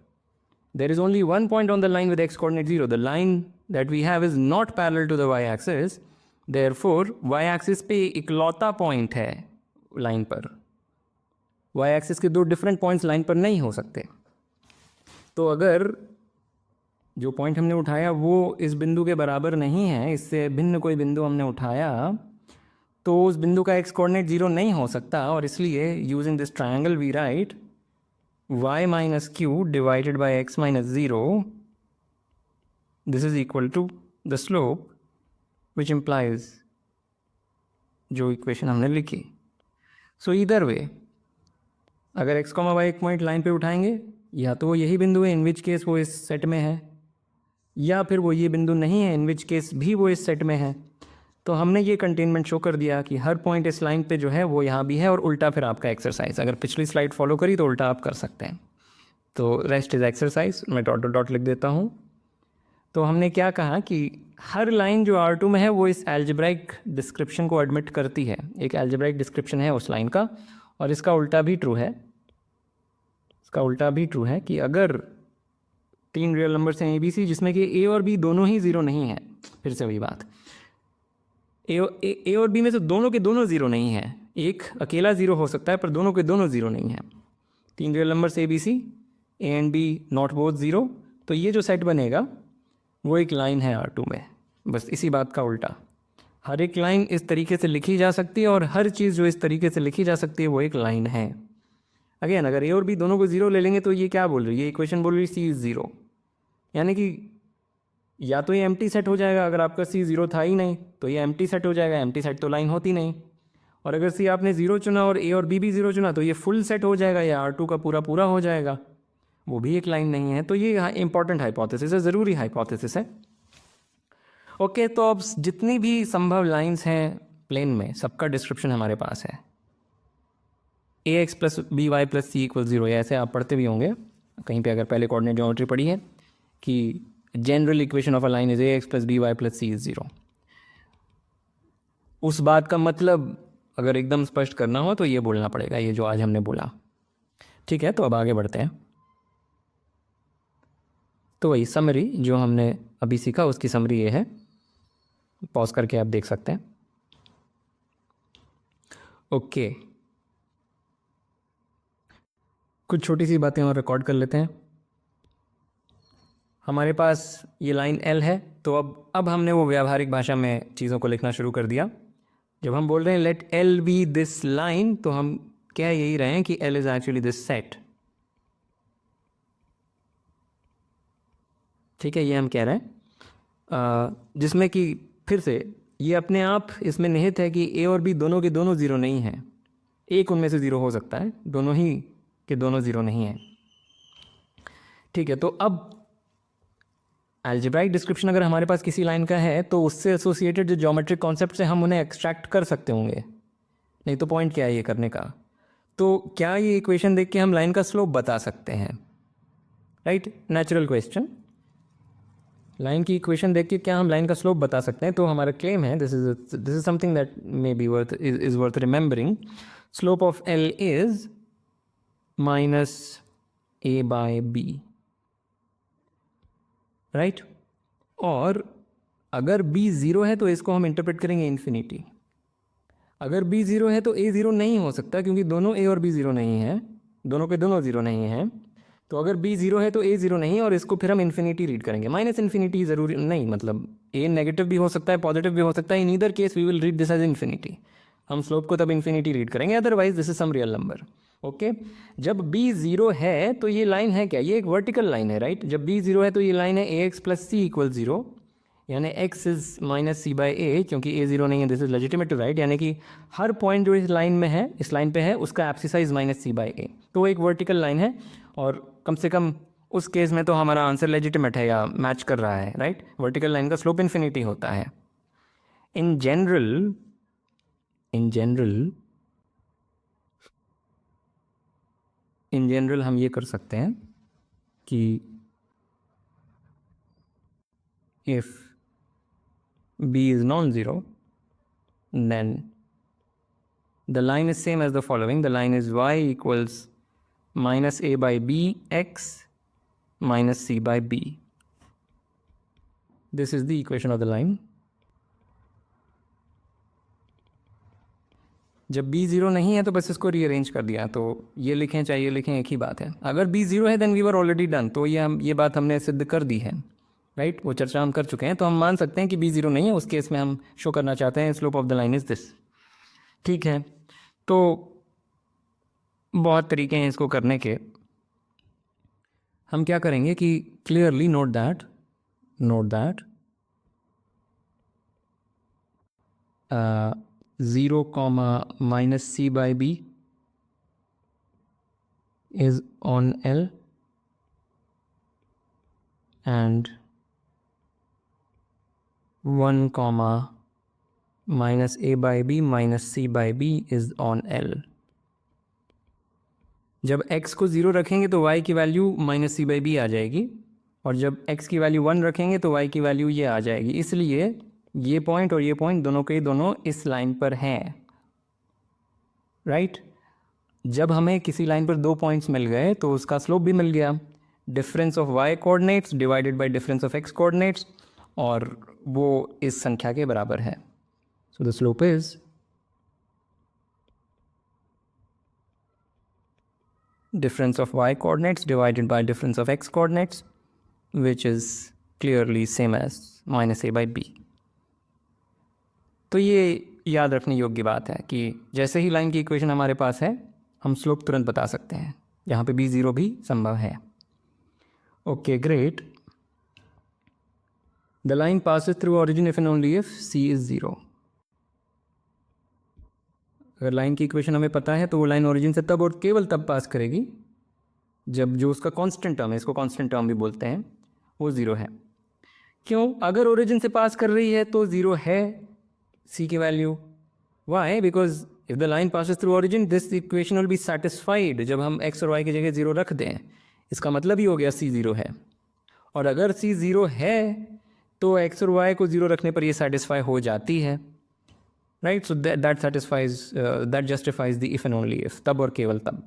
There is only one point on the line with x coordinate 0। The line that we have is not parallel to the y axis, therefore y axis पे इकलौता पॉइंट है लाइन पर। y एक्सिस के दो different points line पर नहीं हो सकते। तो अगर जो पॉइंट हमने उठाया वो इस बिंदु के बराबर नहीं है, इससे भिन्न कोई बिंदु हमने उठाया, तो उस बिंदु का x कोऑर्डिनेट 0 नहीं हो सकता। और इसलिए using this triangle we write y minus Q divided by x minus zero, this is equal to the slope which implies जो इक्वेशन हमने लिखी। सो इधर वे अगर x y एक पॉइंट लाइन पे उठाएंगे, या तो वो यही बिंदु है इन विच केस वो इस सेट में है, या फिर वो ये बिंदु नहीं है इन विच केस भी वो इस सेट में है। तो हमने ये कंटेनमेंट शो कर दिया कि हर पॉइंट इस लाइन पे जो है वो यहाँ भी है, और उल्टा फिर आपका एक्सरसाइज, अगर पिछली स्लाइड फॉलो करी तो उल्टा आप कर सकते हैं। तो रेस्ट इज़ एक्सरसाइज, मैं डॉट डॉट डॉट लिख देता हूँ। तो हमने क्या कहा कि हर लाइन जो R2 में है वो इस एल्जेब्राइक डिस्क्रिप्शन को एडमिट करती है, एक एल्जेब्राइक डिस्क्रिप्शन है उस लाइन का। और इसका उल्टा भी ट्रू है, इसका उल्टा भी ट्रू है कि अगर 3 रियल नंबर्स हैं ABC जिसमें कि A और B दोनों ही ज़ीरो नहीं है, फिर से वही बात, ए और बी में से दोनों के दोनों ज़ीरो नहीं है, एक अकेला ज़ीरो हो सकता है पर दोनों के दोनों ज़ीरो नहीं है। 3 real numbers ABC, A and B not both zero, तो ये जो सेट बनेगा वो एक लाइन है R2 में। बस इसी बात का उल्टा, हर एक लाइन इस तरीके से लिखी जा सकती है, और हर चीज़ जो इस तरीके से लिखी जा सकती है वो एक लाइन है। अगेन अगर A और B दोनों को ज़ीरो ले लेंगे तो ये क्या बोल रही है, ये इक्वेशन बोल रही है C इज़ ज़ीरो, यानी कि या तो ये एम्प्टी सेट हो जाएगा, अगर आपका C ज़ीरो था ही नहीं तो ये एम्प्टी सेट हो जाएगा, एम्प्टी सेट तो लाइन होती नहीं। और अगर C आपने ज़ीरो चुना और A और B भी ज़ीरो चुना तो ये फुल सेट हो जाएगा, या R2 का पूरा पूरा हो जाएगा, वो भी एक लाइन नहीं है। तो ये इंपॉर्टेंट हाइपोथेसिस है, ज़रूरी हाइपोथेसिस है। ओके, तो अब जितनी भी संभव लाइन्स हैं प्लेन में सबका डिस्क्रिप्शन हमारे पास है। ax plus B y plus c equal zero, ऐसे आप पढ़ते भी होंगे कहीं पे अगर पहले कोऑर्डिनेट ज्योमेट्री पढ़ी है कि general equation of a line is ax plus B y plus C is zero. उस बात का मतलब अगर एकदम स्पष्ट करना हो तो ये बोलना पड़ेगा, ये जो आज हमने बोला। ठीक है, तो अब आगे बढ़ते हैं। तो वही समरी जो हमने अभी सीखा उसकी समरी ये है, पॉज करके आप देख सकते हैं। ओके, कुछ छोटी सी बातें और रिकॉर्ड कर लेते हैं। हमारे पास ये लाइन L है, तो अब हमने वो व्यावहारिक भाषा में चीज़ों को लिखना शुरू कर दिया। जब हम बोल रहे हैं let L be this line, तो हम कह यही रहे हैं कि L is actually this set. ठीक है, ये हम कह रहे हैं, जिसमें कि फिर से ये अपने आप इसमें निहित है कि A और B दोनों के दोनों ज़ीरो नहीं हैं, एक उनमें से ज़ीरो हो सकता है, दोनों ही के दोनों ज़ीरो नहीं हैं। ठीक है, तो अब एल्जेब्राइक डिस्क्रिप्शन अगर हमारे पास किसी लाइन का है तो उससे एसोसिएटेड जो ज्योमेट्रिक कॉन्सेप्ट है हम उन्हें एक्सट्रैक्ट कर सकते होंगे, नहीं तो पॉइंट क्या है ये करने का। तो क्या ये इक्वेशन देख के हम लाइन का स्लोप बता सकते हैं? Right, natural question. लाइन की इक्वेशन देख के क्या हम लाइन का स्लोप बता सकते हैं? तो हमारा क्लेम है, this is something that may be worth remembering. Slope of L is minus A by B, right. और अगर B ज़ीरो है तो इसको हम इंटरप्रेट करेंगे इन्फिनिटी। अगर B ज़ीरो है तो A ज़ीरो नहीं हो सकता, क्योंकि दोनों A और B ज़ीरो नहीं है, दोनों के दोनों ज़ीरो नहीं हैं। तो अगर B ज़ीरो है तो A ज़ीरो नहीं है, और इसको फिर हम इन्फिनिटी रीड करेंगे। माइनस इन्फिनिटी ज़रूरी नहीं, मतलब A नेगेटिव भी हो सकता है, पॉजिटिव भी हो सकता है। In either case we will read this as infinity. हम स्लोप को तब इन्फिनिटी रीड करेंगे, otherwise this is some real number. Okay, जब B ज़ीरो है तो ये लाइन है क्या? ये एक वर्टिकल लाइन है, राइट। जब B ज़ीरो है तो ये लाइन है ax plus c equal zero, यानी x is minus c by a, क्योंकि A ज़ीरो नहीं है, this is legitimate to write. यानी कि हर पॉइंट जो इस लाइन में है, इस लाइन पे है, उसका abscissa is minus c by a, तो वो एक वर्टिकल लाइन है। और कम से कम उस केस में तो हमारा आंसर लेजिटिमेट है या मैच कर रहा है, राइट। वर्टिकल लाइन का स्लोप इन्फिनिटी होता है। इन जनरल हम ये कर सकते हैं कि if B is non-zero, then the line is same as the following. The line is y equals minus A by B x minus C by B. This is the equation of the line. जब B zero नहीं है तो बस इसको rearrange कर दिया, तो ये लिखें चाहे ये लिखें, एक ही बात है। अगर B ज़ीरो है then we were already done, तो ये बात हमने सिद्ध कर दी है, राइट। वो चर्चा हम कर चुके हैं, तो हम मान सकते हैं कि B ज़ीरो नहीं है। उस केस में हम शो करना चाहते हैं slope of the line is this. ठीक है, तो बहुत तरीके हैं इसको करने के। हम क्या करेंगे कि clearly note that 0 minus c by b is on L and 1 minus a by b minus c by b is on L. जब x को 0 रखेंगे तो y की value minus c by b आ जाएगी, और जब x की वैल्यू 1 रखेंगे तो y की वैल्यू ये आ जाएगी। इसलिए ये पॉइंट और ये पॉइंट दोनों के दोनों इस लाइन पर हैं, राइट। जब हमें किसी लाइन पर दो पॉइंट्स मिल गए तो उसका स्लोप भी मिल गया, difference of y coordinates divided by difference of x coordinates, और वो इस संख्या के बराबर है। So the slope is difference of y coordinates divided by difference of x coordinates, which is clearly same as minus a by b. तो ये याद रखने योग्य बात है कि जैसे ही लाइन की इक्वेशन हमारे पास है हम स्लोप तुरंत बता सकते हैं, यहाँ पे b0 भी संभव है। Okay great. The line passes through origin if and only if c is 0. अगर लाइन की इक्वेशन हमें पता है तो वो लाइन ओरिजिन से तब और केवल तब पास करेगी जब जो उसका कांस्टेंट टर्म है, इसको कांस्टेंट टर्म भी बोलते हैं, वो 0 है। क्यों? अगर ओरिजिन से पास कर रही है तो 0 है c की value. Why? Because if the line passes through origin this equation will be satisfied जब हम x और y की जगह 0 रख दें। इसका मतलब ही हो गया c 0 है, और अगर c 0 है तो x और y को 0 रखने पर ये सेटिस्फाई हो जाती है, right. So that satisfies that justifies the if and only if, तब और केवल तब।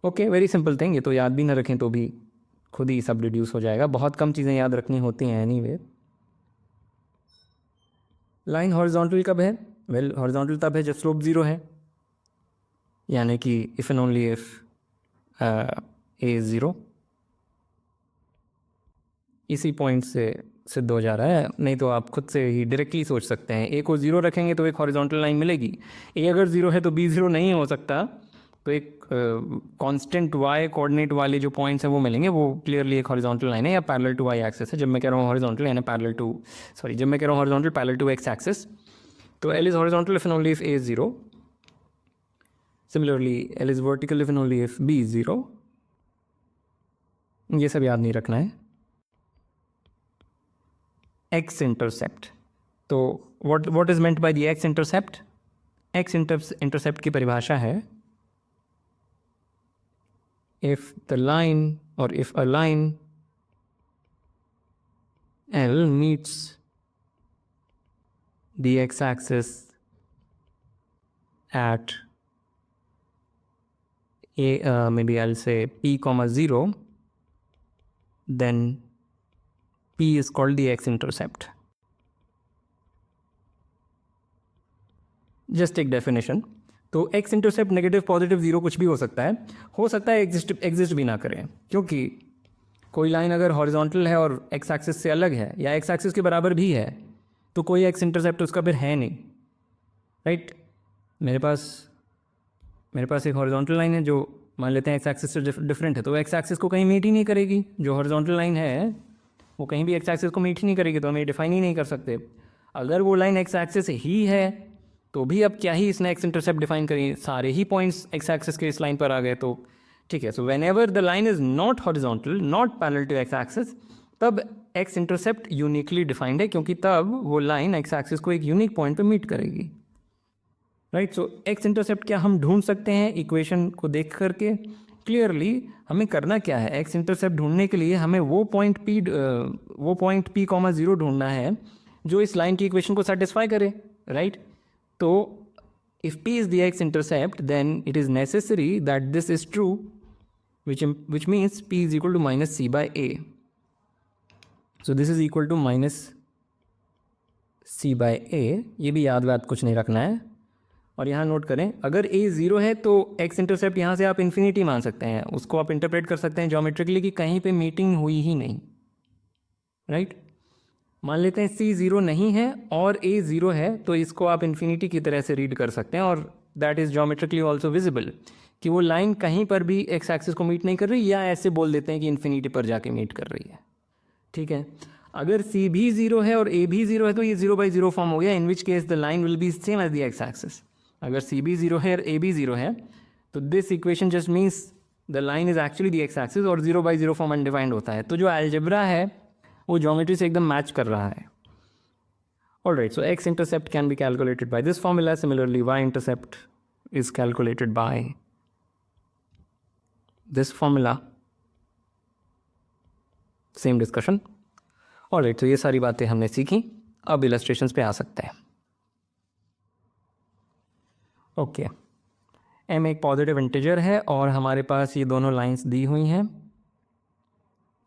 Okay, very simple thing. ये तो याद भी ना रखें तो भी खुद ही सब डिड्यूस हो जाएगा, बहुत कम चीज़ें याद रखनी होती हैं एनीवे। लाइन हॉरिजॉन्टल कब है? वेल हॉरिजॉन्टल तब है जब स्लोप 0 है, यानी कि इफ एंड ओनली इफ ए 0। इसी पॉइंट से सिद्ध हो जा रहा है, नहीं तो आप खुद से ही डायरेक्टली सोच सकते हैं। ए को 0 रखेंगे तो एक हॉरिजॉन्टल लाइन मिलेगी, ए अगर 0 है तो बी 0 नहीं हो सकता, तो एक कांस्टेंट वाई कोऑर्डिनेट वाले जो पॉइंट्स हैं वो मिलेंगे, वो क्लियरली एक हॉरिजॉन्टल लाइन है या पैरेलल टू वाई एक्सिस है। जब मैं कह रहा हूँ हॉरिजॉन्टल यानी पैरेलल टू, सॉरी, जब मैं कह रहा हूँ horizontal parallel to x axis, तो L is horizontal if and only if a is 0। Similarly L is vertical if and only if b is 0। ये सब याद नहीं रखना है। एक्स इंटरसेप्ट, तो what is meant by the x intercept? X intercept की परिभाषा है if the line or if a line L meets the x-axis at maybe I'll say p comma 0, then p is called the x-intercept. Just take definition. तो x intercept negative positive 0 कुछ भी हो सकता है exist भी ना करें, क्योंकि कोई लाइन अगर हॉरिजॉन्टल है और x एक्सिस से अलग है या x एक्सिस के बराबर भी है तो कोई x इंटरसेप्ट उसका फिर है नहीं, राइट। मेरे पास एक हॉरिजॉन्टल लाइन है जो मान लेते हैं x एक्सिस से डिफरेंट है, तो x एक्सिस को कहीं मीट ही नहीं करेगी। जो हॉरिजॉन्टल लाइन है वो कहीं भी x एक्सिस को मीट ही नहीं करेगी, तो हम ये डिफाइन ही नहीं कर सकते। अगर वो लाइन x एक्सिस ही है तो भी अब क्या ही इसने एक्स इंटरसेप्ट डिफाइन करी, सारे ही पॉइंट्स एक्स एक्सिस के इस लाइन पर आ गए, तो ठीक है। So whenever the line is not horizontal, not parallel to x axis, तब एक्स इंटरसेप्ट यूनिकली डिफाइंड है, क्योंकि तब वो लाइन एक्स एक्सिस को एक यूनिक पॉइंट पे मीट करेगी, राइट। सो एक्स इंटरसेप्ट क्या हम ढूंढ सकते हैं इक्वेशन को देख करके? क्लियरली हमें करना क्या है, एक्स इंटरसेप्ट ढूंढने के लिए हमें वो पॉइंट p कॉमा 0 ढूंढना है जो इस लाइन की इक्वेशन को सेटिस्फाई करे, राइट। तो if p is the x intercept, then it is necessary that this is true, which means p is equal to minus c by a. So this is equal to minus c by a. ये भी याद कुछ नहीं रखना है। और यहाँ note करें, अगर a 0 है तो x इंटरसेप्ट यहाँ से आप इन्फिनिटी मान सकते हैं, उसको आप इंटरप्रेट कर सकते हैं ज्योमेट्रिकली कि कहीं पे मीटिंग हुई ही नहीं, राइट। मान लेते हैं c 0 नहीं है और a 0 है, तो इसको आप इन्फिनिटी की तरह से रीड कर सकते हैं, और that is geometrically also visible कि वो लाइन कहीं पर भी एक्स एक्सिस को मीट नहीं कर रही, या ऐसे बोल देते हैं कि इन्फिनिटी पर जाके मीट कर रही है। ठीक है, अगर सी भी ज़ीरो है और ए भी ज़ीरो है तो ये 0/0 फॉर्म हो गया, in which case the line will be same as the x axis. अगर सी भी ज़ीरो है और ए भी ज़ीरो है तो this equation just means the line is actually the x axis, और 0/0 फॉर्म अनडिफाइंड होता है। तो जो अलजेब्रा है वो ज्योमेट्री से एकदम मैच कर रहा है। All right, so x intercept can be calculated by this formula, similarly y intercept is calculated by this formula. Same discussion. Alright, तो ये सारी बातें हमने सीखी, अब इलस्ट्रेशंस पे आ सकते हैं। ओके, m एक पॉजिटिव इंटीजर है और हमारे पास ये दोनों लाइंस दी हुई हैं,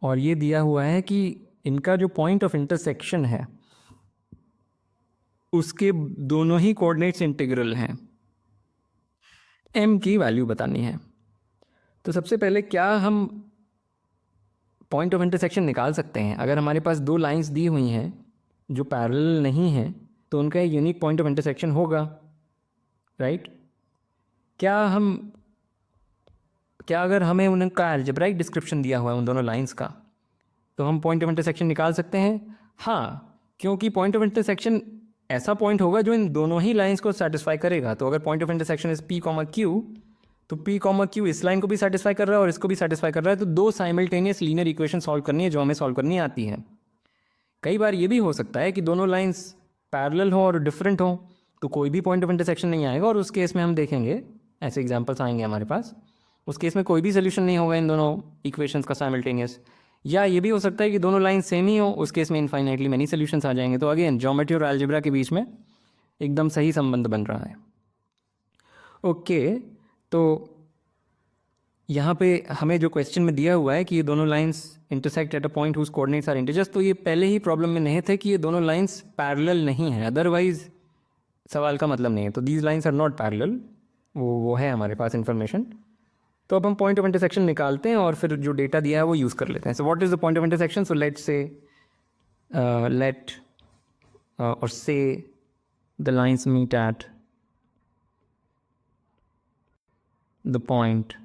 और ये दिया हुआ है कि इनका जो पॉइंट ऑफ इंटरसेक्शन है उसके दोनों ही कोऑर्डिनेट्स इंटीग्रल हैं। m की वैल्यू बतानी है। तो सबसे पहले क्या हम पॉइंट ऑफ इंटरसेक्शन निकाल सकते हैं? अगर हमारे पास दो लाइंस दी हुई हैं जो पैरेलल नहीं हैं तो उनका एक यूनिक पॉइंट ऑफ इंटरसेक्शन होगा, राइट? क्या अगर हमें उनका अलजेब्राइक डिस्क्रिप्शन दिया हुआ है उन दोनों लाइंस का, तो हम पॉइंट ऑफ इंटरसेक्शन निकाल सकते हैं? हाँ, क्योंकि पॉइंट ऑफ इंटरसेक्शन ऐसा पॉइंट होगा जो इन दोनों ही लाइंस को सेटिस्फाई करेगा। तो अगर point of intersection is P, Q, तो P, Q इस लाइन को भी सेटिस्फाई कर रहा है और इसको भी सेटिस्फाई कर रहा है। तो दो साइमल्टेनियस लीनियर इक्वेशन सॉल्व करनी है जो हमें सॉल्व करनी आती है। कई बार ये भी हो सकता है कि दोनों लाइंस पैरेलल हो और डिफरेंट हो, तो कोई भी पॉइंट ऑफ इंटरसेक्शन नहीं आएगा, और उस केस में हम देखेंगे, ऐसे एग्जाम्पल्स आएंगे हमारे पास, उस केस में कोई भी सोल्यूशन नहीं होगा इन दोनों इक्वेशंस का साइमल्टेनियस। या ये भी हो सकता है कि दोनों लाइन सेम ही हो, उस केस में इनफाइनाइटली मैनी सोल्यूशंस आ जाएंगे। तो अगेन ज्योमेट्री और अलजेब्रा के बीच में एकदम सही संबंध बन रहा है। ओके, तो यहाँ पे हमें जो क्वेश्चन में दिया हुआ है कि ये दोनों lines intersect at a point whose coordinates are integers, तो ये पहले ही प्रॉब्लम में नहीं थे कि ये दोनों लाइंस पैरेलल नहीं हैं, अदरवाइज सवाल का मतलब नहीं है। तो these lines are not parallel, वो है हमारे पास इन्फॉर्मेशन। तो अब हम पॉइंट ऑफ इंटरसेक्शन निकालते हैं और फिर जो डेटा दिया है वो यूज़ कर लेते हैं। So what is the point of intersection? So let's say और से the lines meet at the point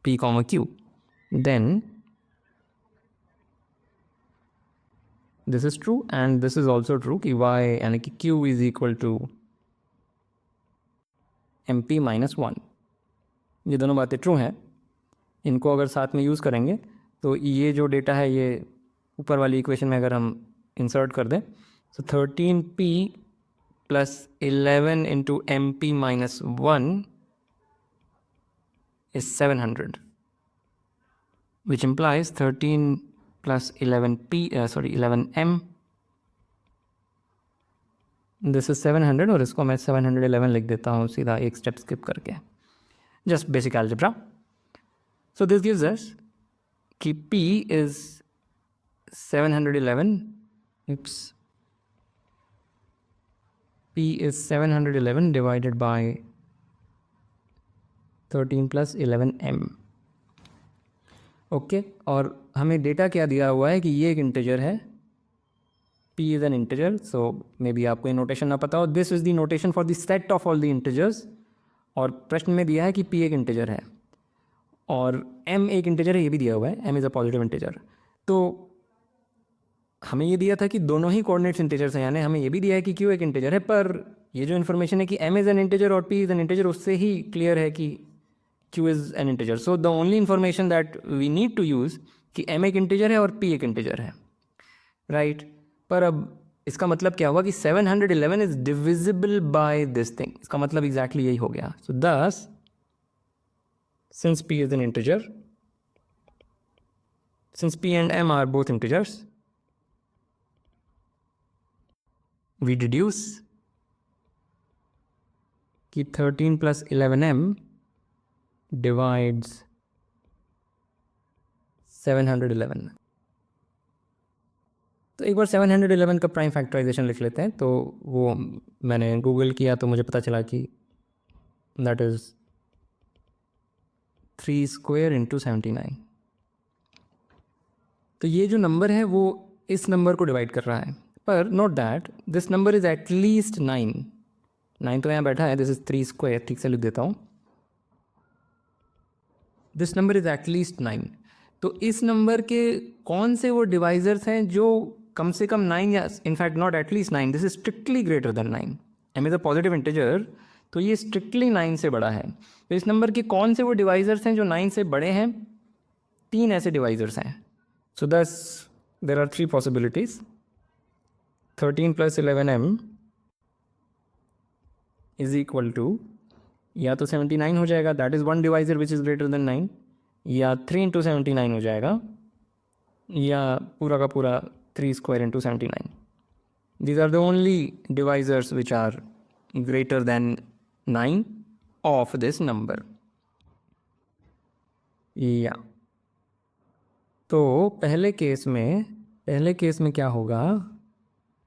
P, Q. Then this is true and this is also true कि y यानी कि q is equal to mp minus 1। ये दोनों बातें true हैं। इनको अगर साथ में यूज़ करेंगे तो ये जो डेटा है ये ऊपर वाली इक्वेशन में अगर हम इंसर्ट कर दें, so 13p plus 11 into mp minus 1 is 700, which implies 13 plus 11m, this is 700, और इसको मैं 711 लिख देता हूँ सीधा एक स्टेप स्किप करके, just basic algebra. So this gives us कि p is 711, P is 711 divided by 13 plus 11m. Okay, और हमें डेटा क्या दिया हुआ है कि ये एक इंटीजर है, P is an integer, so may be आपको ये नोटेशन ना पता हो, this is the notation for the set of all the integers. और प्रश्न में दिया है कि P एक इंटीजर है और M एक इंटीजर है, ये भी दिया हुआ है, M is a positive integer. तो हमें ये दिया था कि दोनों ही कोऑर्डिनेट्स इंटीजर्स हैं, यानी हमें ये भी दिया है कि Q एक इंटीजर है, पर ये जो इन्फॉर्मेशन है कि M इज़ एन इंटीजर और P इज़ एन इंटीजर, उससे ही क्लियर है कि Q is an integer. So the only information that we need to use कि M एक इंटीजर है और P एक इंटीजर है, राइट? पर अब इसका मतलब क्या हुआ कि 711 is divisible by this thing, इसका मतलब एग्जैक्टली यही हो गया। सो दस since P is an integer, since P and M are both integers, we deduce कि 13 plus 11m divides 711। तो एक बार 711 का प्राइम फैक्टराइजेशन लिख लेते हैं। तो वो मैंने गूगल किया तो मुझे पता चला कि दैट इज़ 3 स्क्वायर इंटू 79। तो ये जो नंबर है वो इस नंबर को डिवाइड कर रहा है, पर note that this number is at least 9, 9 तो यहाँ बैठा है, दिस इज 3 स्क्वायर, ठीक से लिख देता हूँ। This number is at least 9। तो इस नंबर के कौन से वो डिवाइजर्स हैं जो कम से कम 9 या in fact not at least 9, this is strictly greater than 9। M is a positive integer, तो ये स्ट्रिक्टली 9 से बड़ा है। तो इस नंबर के कौन से वो डिवाइजर्स हैं जो 9 से बड़े हैं? 3 ऐसे डिवाइजर्स हैं। So thus there are 3 possibilities. 13 + 11m is equal to, या तो 79 हो जाएगा, that is one divisor which is greater than 9, या 3 × 79 हो जाएगा, या पूरा का पूरा 3 square × 79। These are the only divisors which are greater than 9 of this number. या तो पहले केस में क्या होगा?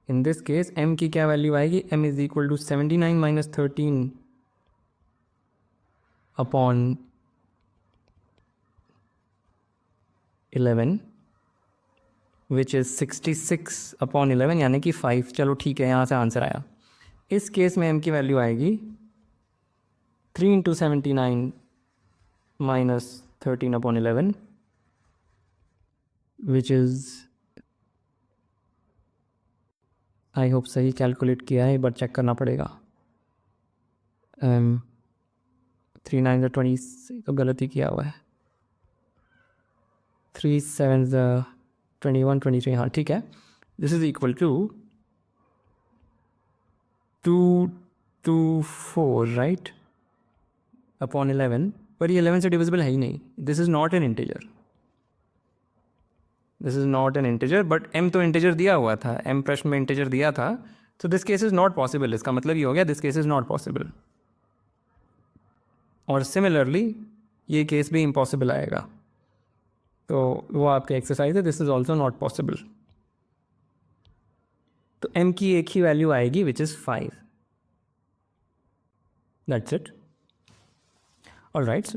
इन दिस केस m की क्या वैल्यू आएगी? m is equal to 79 - 13 upon 11 which is 66 upon 11 यानी कि 5। चलो ठीक है, यहाँ से आंसर आया। इस केस में m की वैल्यू आएगी 3 × 79 - 13 upon 11 which is, I hope सही कैलकुलेट किया है, बट चेक करना पड़ेगा। 3 9 20 तो गलती किया हुआ है। 3 7 21 23, हाँ ठीक है। This is equal to 224 right upon 11, पर ये 11 से डिविजिबल है ही नहीं। This is not an integer, this is not an integer, but m तो इंटीजर दिया हुआ था, m प्रश्न में इंटीजर दिया था, तो this case is not possible. इसका मतलब ये हो गया this case is not possible. और सिमिलरली ये केस भी इम्पॉसिबल आएगा, तो वो आपका एक्सरसाइज है। This is also not possible. तो m की एक ही वैल्यू आएगी which is 5। That's it. Alright,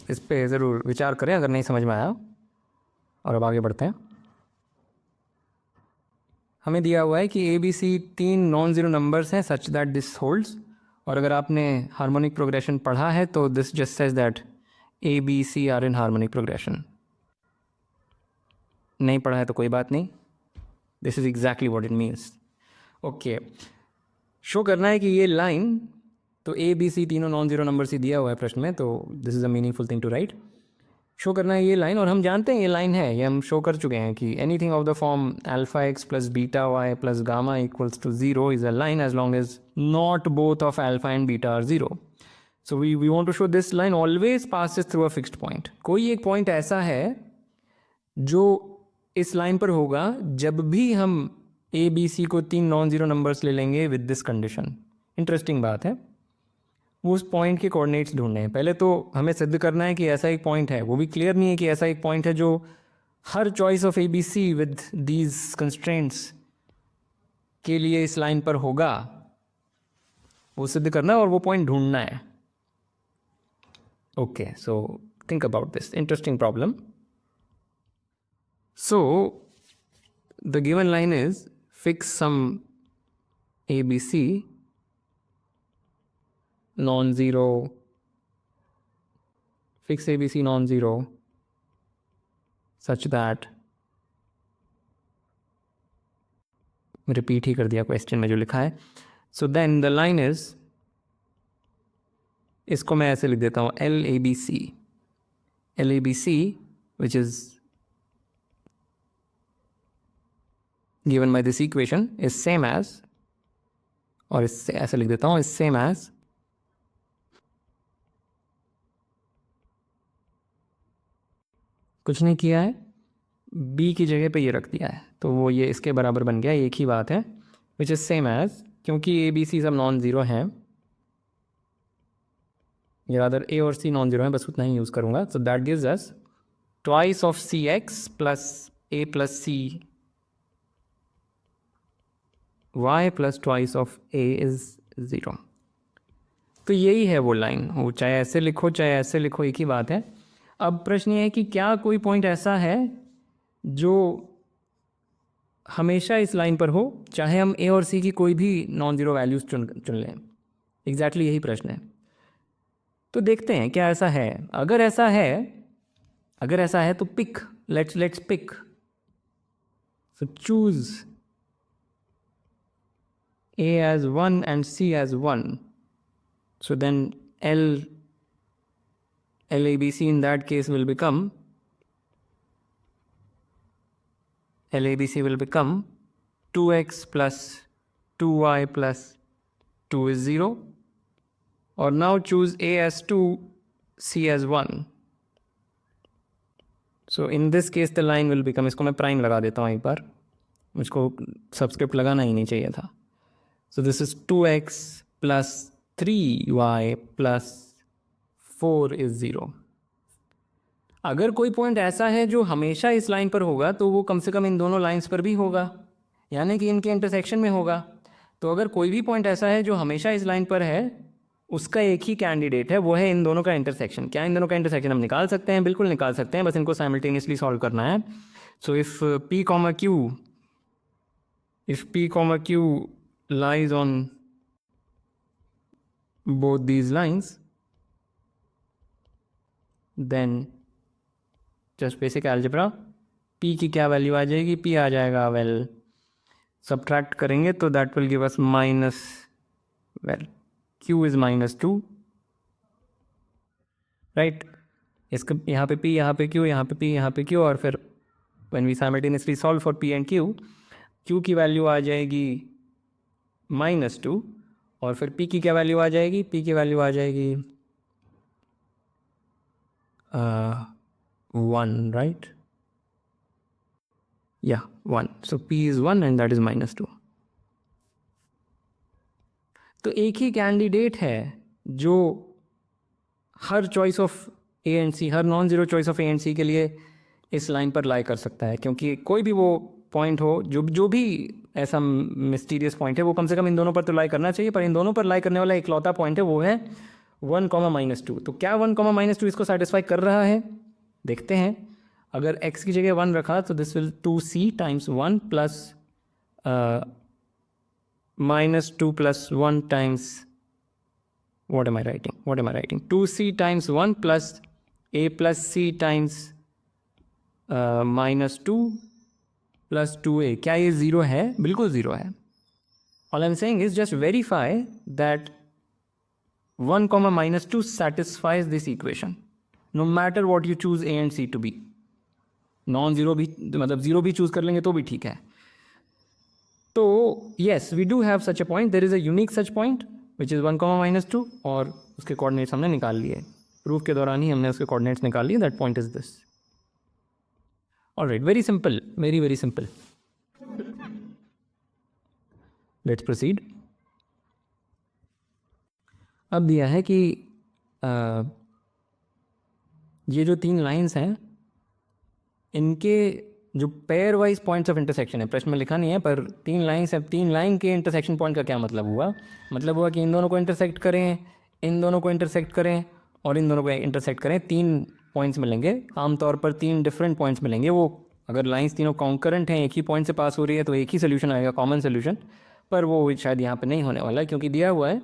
इस पे ज़रूर विचार करें अगर नहीं समझ में आया। और अब आगे बढ़ते हैं। हमें दिया हुआ है कि A B C 3 non zero numbers हैं सच दैट दिस होल्ड्स। और अगर आपने हार्मोनिक प्रोग्रेशन पढ़ा है तो this just says that A B C are in harmonic progression. नहीं पढ़ा है तो कोई बात नहीं, this is exactly what it means. Okay, show करना है कि ये लाइन, तो ए बी सी तीनों नॉन ज़ीरो नंबर ही दिया हुआ है प्रश्न में, तो this is a meaningful thing to write. Show करना है ये लाइन, और हम जानते हैं ये लाइन है, ये हम शो कर चुके हैं कि anything of the form α x + βy + gamma = 0 is a line as long as not both of alpha and beta are 0। So we want to show this line always passes through a fixed point. कोई एक point ऐसा है जो इस line पर होगा जब भी हम ए बी सी को 3 नॉन ज़ीरो नंबर्स ले लेंगे विद दिस कंडीशन। इंटरेस्टिंग बात है, वो उस पॉइंट के कोऑर्डिनेट्स ढूंढने हैं। पहले तो हमें सिद्ध करना है कि ऐसा एक पॉइंट है, वो भी क्लियर नहीं है कि ऐसा एक पॉइंट है जो हर choice of A B C with these constraints के लिए इस लाइन पर होगा, वो सिद्ध करना है और वो पॉइंट ढूंढना है। Okay, so think about this interesting problem. So the given line is fix some a B c non-zero, fix ABC non-zero such that, repeat ही कर दिया क्वेश्चन में जो लिखा है। So then the line is, इसको मैं ऐसे लिख देता हूँ LABC which is given by this equation is same as, और इससे ऐसे लिख देता हूँ, इज सेम एज कुछ नहीं किया है, बी की जगह पे ये रख दिया है, तो वो ये इसके बराबर बन गया, एक ही बात है। विच इज़ सेम एज, क्योंकि ए बी सी सब नॉन ज़ीरो हैं, या अदर ए और सी नॉन ज़ीरो हैं, बस उतना ही यूज़ करूँगा। So that gives us twice of C x plus A plus C y plus twice of A is 0। तो यही है वो लाइन, वो चाहे ऐसे लिखो चाहे ऐसे लिखो, एक ही बात है। अब प्रश्न ये है कि क्या कोई पॉइंट ऐसा है जो हमेशा इस लाइन पर हो, चाहे हम ए और सी की कोई भी नॉन ज़ीरो वैल्यूज़ चुन लें। एग्जैक्टली यही प्रश्न है। तो देखते हैं क्या ऐसा है। अगर ऐसा है तो pick, let's pick. So choose A as 1 and C as 1. So then LABC in that case will become 2x plus 2y plus 2 is 0. Or now choose A as 2, C as 1. So in this case the line will become, इसको मैं prime लगा देता हूँ एक बार, मुझको subscript लगाना ही नहीं चाहिए था। So this is 2x plus 3y plus 4 is 0. अगर कोई पॉइंट ऐसा है जो हमेशा इस लाइन पर होगा तो वो कम से कम इन दोनों लाइंस पर भी होगा, यानी कि इनके इंटरसेक्शन में होगा। तो अगर कोई भी पॉइंट ऐसा है जो हमेशा इस लाइन पर है, उसका एक ही कैंडिडेट है, वो है इन दोनों का इंटरसेक्शन। क्या इन दोनों का इंटरसेक्शन हम निकाल सकते हैं? बिल्कुल निकाल सकते हैं, बस इनको साइमल्टेनियसली सॉल्व करना है। So if P, Q lies on both these lines, then just basic algebra, P की क्या वैल्यू आ जाएगी? P आ जाएगा, वेल सब्ट्रैक्ट करेंगे तो that will give us minus, well Q is -2, right. इसका यहाँ पे P, यहाँ पे Q, यहाँ पे P, यहाँ पे Q, और फिर when we simultaneously solve for P and Q की वैल्यू आ जाएगी -2, और फिर P की क्या वैल्यू आ जाएगी? P की वैल्यू आ जाएगी 1, राइट, या 1। So P is 1 and that is -2। तो एक ही कैंडिडेट है जो हर choice of A and c, हर non zero choice of A and c के लिए इस लाइन पर लाई कर सकता है, क्योंकि कोई भी वो पॉइंट हो, जो भी ऐसा मिस्टीरियस पॉइंट है, वो कम से कम इन दोनों पर तो लाई करना चाहिए। पर इन दोनों पर लाई करने वाला इकलौता पॉइंट है, वो है 1, -2। तो क्या 1, -2 इसको सेटिस्फाई कर रहा है? देखते हैं। अगर x की जगह 1 रखा तो this will 2c times 1 plus -2 plus 1 times, what am I writing? 2c times 1 plus a plus c times -2 plus 2a. क्या ये 0 है? बिल्कुल 0 है। All I'm saying is just verify that 1, -2 satisfies this equation, no matter what you choose a and c to be. Non zero भी, मतलब 0 भी choose कर लेंगे तो भी ठीक है। तो yes, we do have such a point. There is a unique such point which is 1, -2, और उसके कोऑर्डिनेट्स हमने निकाल लिए। प्रूफ के दौरान ही हमने उसके कोऑर्डिनेट्स निकाल लिए। That point is this. Alright, very simple, very simple. Let's proceed. अब दिया है कि ये जो 3 लाइंस हैं, इनके जो pair wise points of intersection है, प्रश्न में लिखा नहीं है, पर 3 लाइंस है। 3 लाइन के इंटरसेक्शन पॉइंट का क्या मतलब हुआ? मतलब हुआ कि इन दोनों को इंटरसेक्ट करें, इन दोनों को इंटरसेक्ट करें और इन दोनों को इंटरसेक्ट करें। 3 पॉइंट्स मिलेंगे, आमतौर पर 3 डिफरेंट पॉइंट्स मिलेंगे। वो अगर लाइंस तीनों कॉन्करेंट हैं, एक ही पॉइंट से पास हो रही है, तो एक ही सोल्यूशन आएगा, कॉमन सोल्यूशन। पर वो शायद यहाँ पर नहीं होने वाला है, क्योंकि दिया हुआ है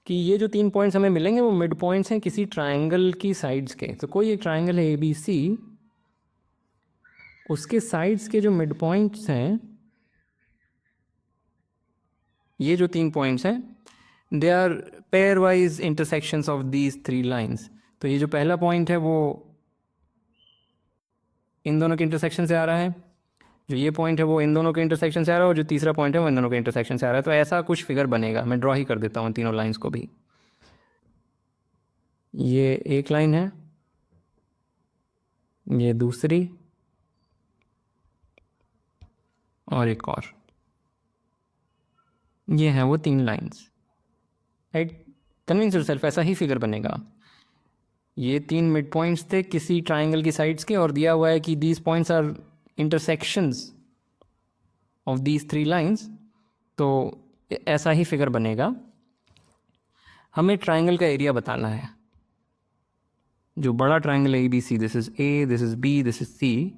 कि ये जो 3 पॉइंट्स हमें मिलेंगे वो मिड पॉइंट्स हैं किसी ट्राइंगल की साइड्स के। तो कोई एक ट्राइंगल है ABC, उसके साइड्स के जो मिड पॉइंट्स हैं, ये जो 3 पॉइंट्स हैं, they are pairwise intersections of these 3 lines. तो ये जो पहला पॉइंट है वो इन दोनों के इंटरसेक्शन से आ रहा है, जो ये पॉइंट है वो इन दोनों के इंटरसेक्शन से आ रहा है, और जो तीसरा पॉइंट है वो इन दोनों के इंटरसेक्शन से आ रहा है। तो ऐसा कुछ फिगर बनेगा। मैं ड्रॉ ही कर देता हूँ तीनों लाइंस को भी। ये एक लाइन है, ये दूसरी, और एक और। ये हैं वो 3 लाइंस, राइट। कन्विंस योरसेल्फ, ऐसा ही फिगर बनेगा। ये 3 मिड पॉइंट्स थे किसी ट्राइंगल की साइड्स के, और दिया हुआ है कि these points are intersections of these 3 lines. तो ऐसा ही फिगर बनेगा। हमें ट्राइंगल का एरिया बताना है। जो बड़ा ट्राइंगल है ABC, this is A, this is B, this is C,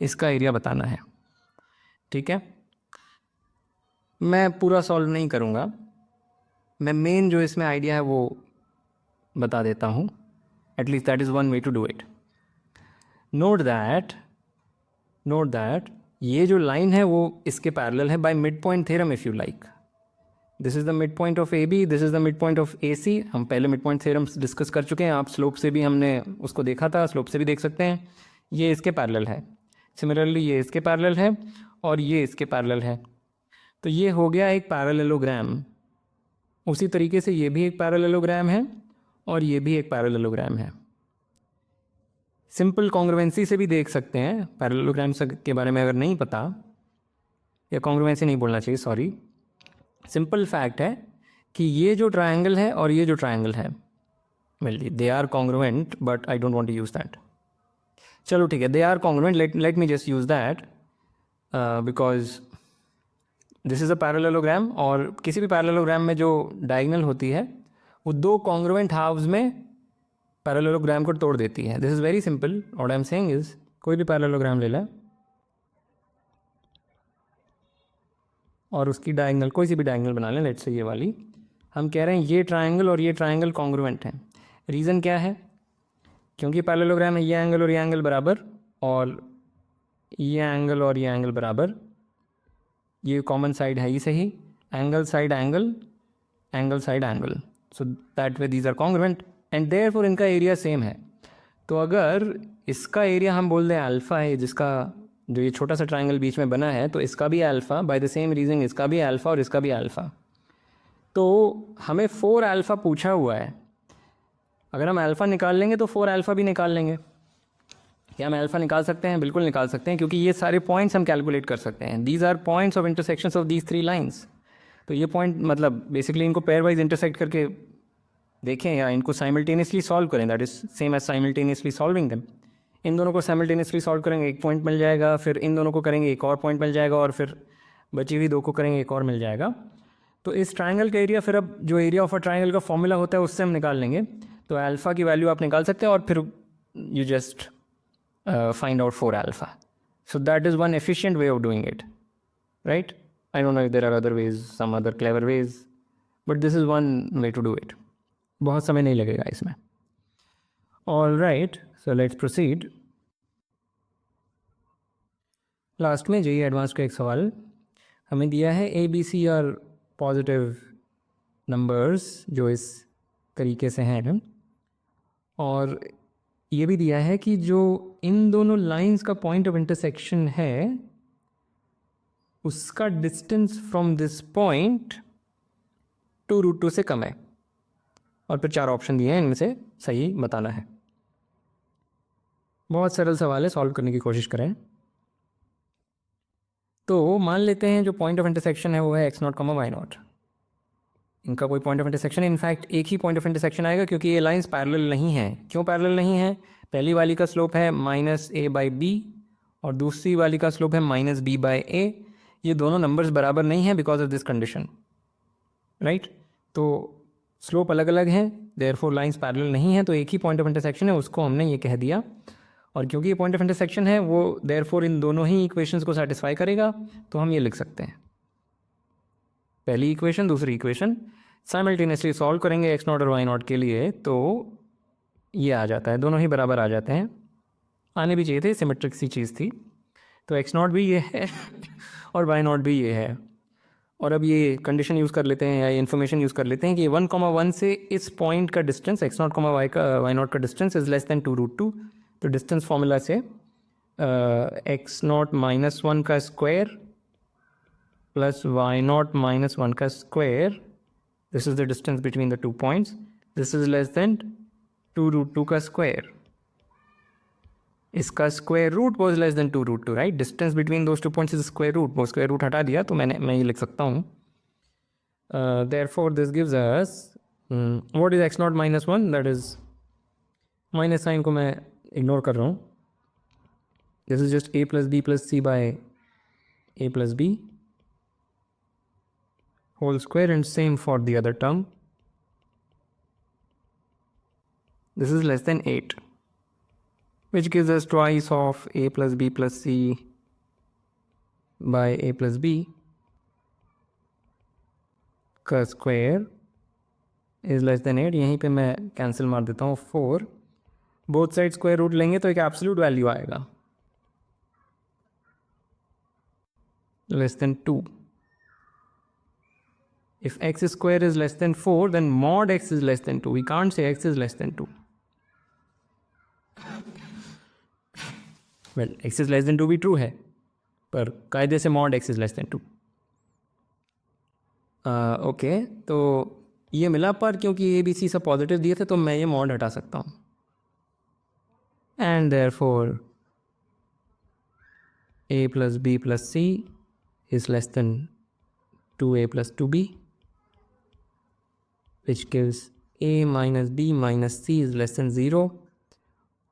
इसका एरिया बताना है, ठीक है। मैं पूरा सॉल्व नहीं करूँगा, मैं मेन जो इसमें आइडिया है वो बता देता हूँ. At least that is one way to do it. Note that ये जो लाइन है वो इसके पैरेलल है by midpoint theorem if you like. This is the midpoint of A b, this is the midpoint of a c. हम पहले mid point theorem discuss कर चुके हैं. आप स्लोप से भी हमने उसको देखा था, स्लोप से भी देख सकते हैं. ये इसके पैरेलल है. सिमिलरली ये इसके पैरेलल है और ये इसके पैरेलल है. तो ये हो गया एक पैरेललोग्राम. उसी तरीके से ये भी एक पैरेललोग्राम है और ये भी एक पैरेललोग्राम है. सिंपल कॉन्ग्रुएंसी से भी देख सकते हैं. पैरेललोग्राम्स के बारे में अगर नहीं पता, या कॉन्ग्रुएंसी नहीं बोलना चाहिए, सॉरी, सिंपल फैक्ट है कि ये जो ट्रायंगल है और ये जो ट्रायंगल है, well they are congruent, but I don't want to use that. चलो ठीक है, they are congruent, let me just use that because this is a parallelogram. और किसी भी पैरेललोग्राम में जो डायगोनल होती है वो दो कॉन्ग्रुएंट हाफ्स में पैरेललोग्राम को तोड़ देती है. This is very simple. What I am saying is, कोई भी पैरेललोग्राम ले लें और उसकी डायगोनल, कोई सी भी डायगोनल बना लें, लेट्स से ये वाली. हम कह रहे हैं ये ट्रायंगल और ये ट्रायंगल कॉन्ग्रुएंट हैं. रीज़न क्या है? क्योंकि पैरेललोग्राम है ये एंगल और ये एंगल बराबर, और ये एंगल और ये एंगल बराबर. ये कॉमन साइड है ही सही. Angle side angle, angle side angle, so that way these are congruent and therefore इनका एरिया सेम है. तो अगर इसका एरिया हम बोल दें अल्फ़ा है, जिसका जो ये छोटा सा ट्रायंगल बीच में बना है, तो इसका भी alpha, by the same reason इसका भी अल्फ़ा और इसका भी अल्फ़ा. तो हमें 4 अल्फ़ा पूछा हुआ है. अगर हम अल्फ़ा निकाल लेंगे तो 4 अल्फ़ा भी निकाल लेंगे. क्या हम अल्फ़ा निकाल सकते हैं? बिल्कुल निकाल सकते हैं, क्योंकि ये सारे पॉइंट्स हम कैलकुलेट कर सकते हैं. These are points of intersections of these 3 lines. तो ये पॉइंट मतलब बेसिकली इनको पेयर वाइज इंटरसेक्ट करके देखें या इनको साइमल्टेनियसली सॉल्व करें. That is same as simultaneously solving them. इन दोनों को साइमल्टेनियसली सॉल्व करेंगे, एक पॉइंट मिल जाएगा. फिर इन दोनों को करेंगे, एक और पॉइंट मिल जाएगा. और फिर बची हुई दो को करेंगे, एक और मिल जाएगा. तो इस ट्रायंगल का एरिया, फिर अब जो एरिया ऑफ अ ट्रायंगल का फॉर्मूला होता है उससे हम निकाल लेंगे. तो अल्फ़ा की वैल्यू आप निकाल सकते हैं और फिर you just find out 4 alpha. So that is one efficient way of doing it, right? I don't know if there are other ways, some other clever ways, but this is one way to do it. बहुत समय नहीं लगेगा इसमें. All right, so let's proceed. Last में JEE advanced का एक सवाल हमें दिया है. A B C are positive numbers जो इस तरीके से हैं, और ये भी दिया है कि जो इन दोनों लाइंस का पॉइंट ऑफ इंटरसेक्शन है उसका डिस्टेंस फ्रॉम दिस पॉइंट 2√2 से कम है. और फिर 4 ऑप्शन दिए हैं, इनमें से सही बताना है. बहुत सरल सवाल है, सॉल्व करने की कोशिश करें. तो मान लेते हैं जो पॉइंट ऑफ इंटरसेक्शन है वो है x0, y0. इनका कोई पॉइंट ऑफ इंटरसेक्शन, इनफैक्ट एक ही पॉइंट ऑफ इंटरसेक्शन आएगा, क्योंकि ये लाइंस पैरेलल नहीं हैं. क्यों पैरेलल नहीं है? पहली वाली का स्लोप है -a/b और दूसरी वाली का स्लोप है -b/a. ये दोनों नंबर्स बराबर नहीं हैं because of this condition, right? तो स्लोप अलग अलग हैं, देयरफॉर लाइंस पैरेलल नहीं हैं. तो एक ही पॉइंट ऑफ इंटरसेक्शन है, उसको हमने ये कह दिया. और क्योंकि ये पॉइंट ऑफ इंटरसेक्शन है वो देयरफॉर इन दोनों ही इक्वेशंस को सेटिस्फाई करेगा. तो हम ये लिख सकते हैं, पहली इक्वेशन दूसरी इक्वेशन साइमल्टेनियसली सॉल्व करेंगे x0 और y0 के लिए, तो ये आ जाता है, दोनों ही बराबर आ जाते हैं. आने भी चाहिए थे, सिमेट्रिक सी चीज़ थी. तो x0 भी ये है और y0 भी ये है. और अब ये कंडीशन यूज़ कर लेते हैं या इन्फॉर्मेशन यूज़ कर लेते हैं कि 1,1 से इस पॉइंट का डिस्टेंस x0, y0 का डिस्टेंस इज़ लेस देन 2√2. तो डिस्टेंस फॉर्मूला से x0 -1 का स्क्वायर प्लस y0 -1 का square, this is the distance between the 2 points, this is less than 2√2 का स्क्वायर. इसका square root was less than 2√2, right? Distance between those 2 points is square root. वो square root हटा दिया तो मैं ये लिख सकता हूँ. Therefore this gives us what is x0 -1, that is minus sign को मैं इग्नोर कर रहा हूँ. This is just a + b + c by a + b whole square, and same for the other term. This is less than 8, which gives us twice of a + b + c by a + b का square is less than 8, यहीं पे मैं cancel मार देता हूँ 4, both side square root लेंगे तो एक एब्सोल्यूट वैल्यू आएगा less than 2. If x square is less than 4, then mod x is less than 2. We can't say x is less than 2. Well, x is less than 2 भी true है, पर कायदे से mod x is less than 2. Okay, तो ये मिला, पर क्योंकि ए बी सी सब पॉजिटिव दिए थे तो मैं ये mod हटा सकता हूँ. And therefore a plus b plus c is less than 2a plus 2b, which gives a minus b minus c is less than 0.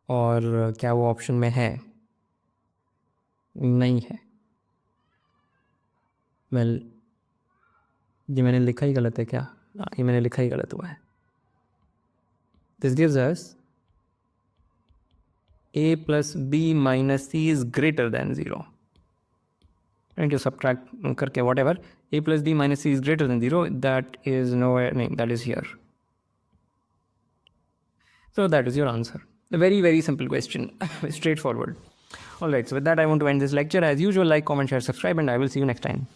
और क्या वो ऑप्शन में है? नहीं है. वेल, ये मैंने लिखा ही गलत है क्या? ये मैंने लिखा ही गलत हुआ है. This gives us a plus b minus c is greater than 0. And you subtract करके whatever, a plus b minus c is greater than 0, that is nowhere, no, that is here. So that is your answer. A very, very simple question, straightforward. Alright, so with that I want to end this lecture. As usual, like, comment, share, subscribe, and I will see you next time.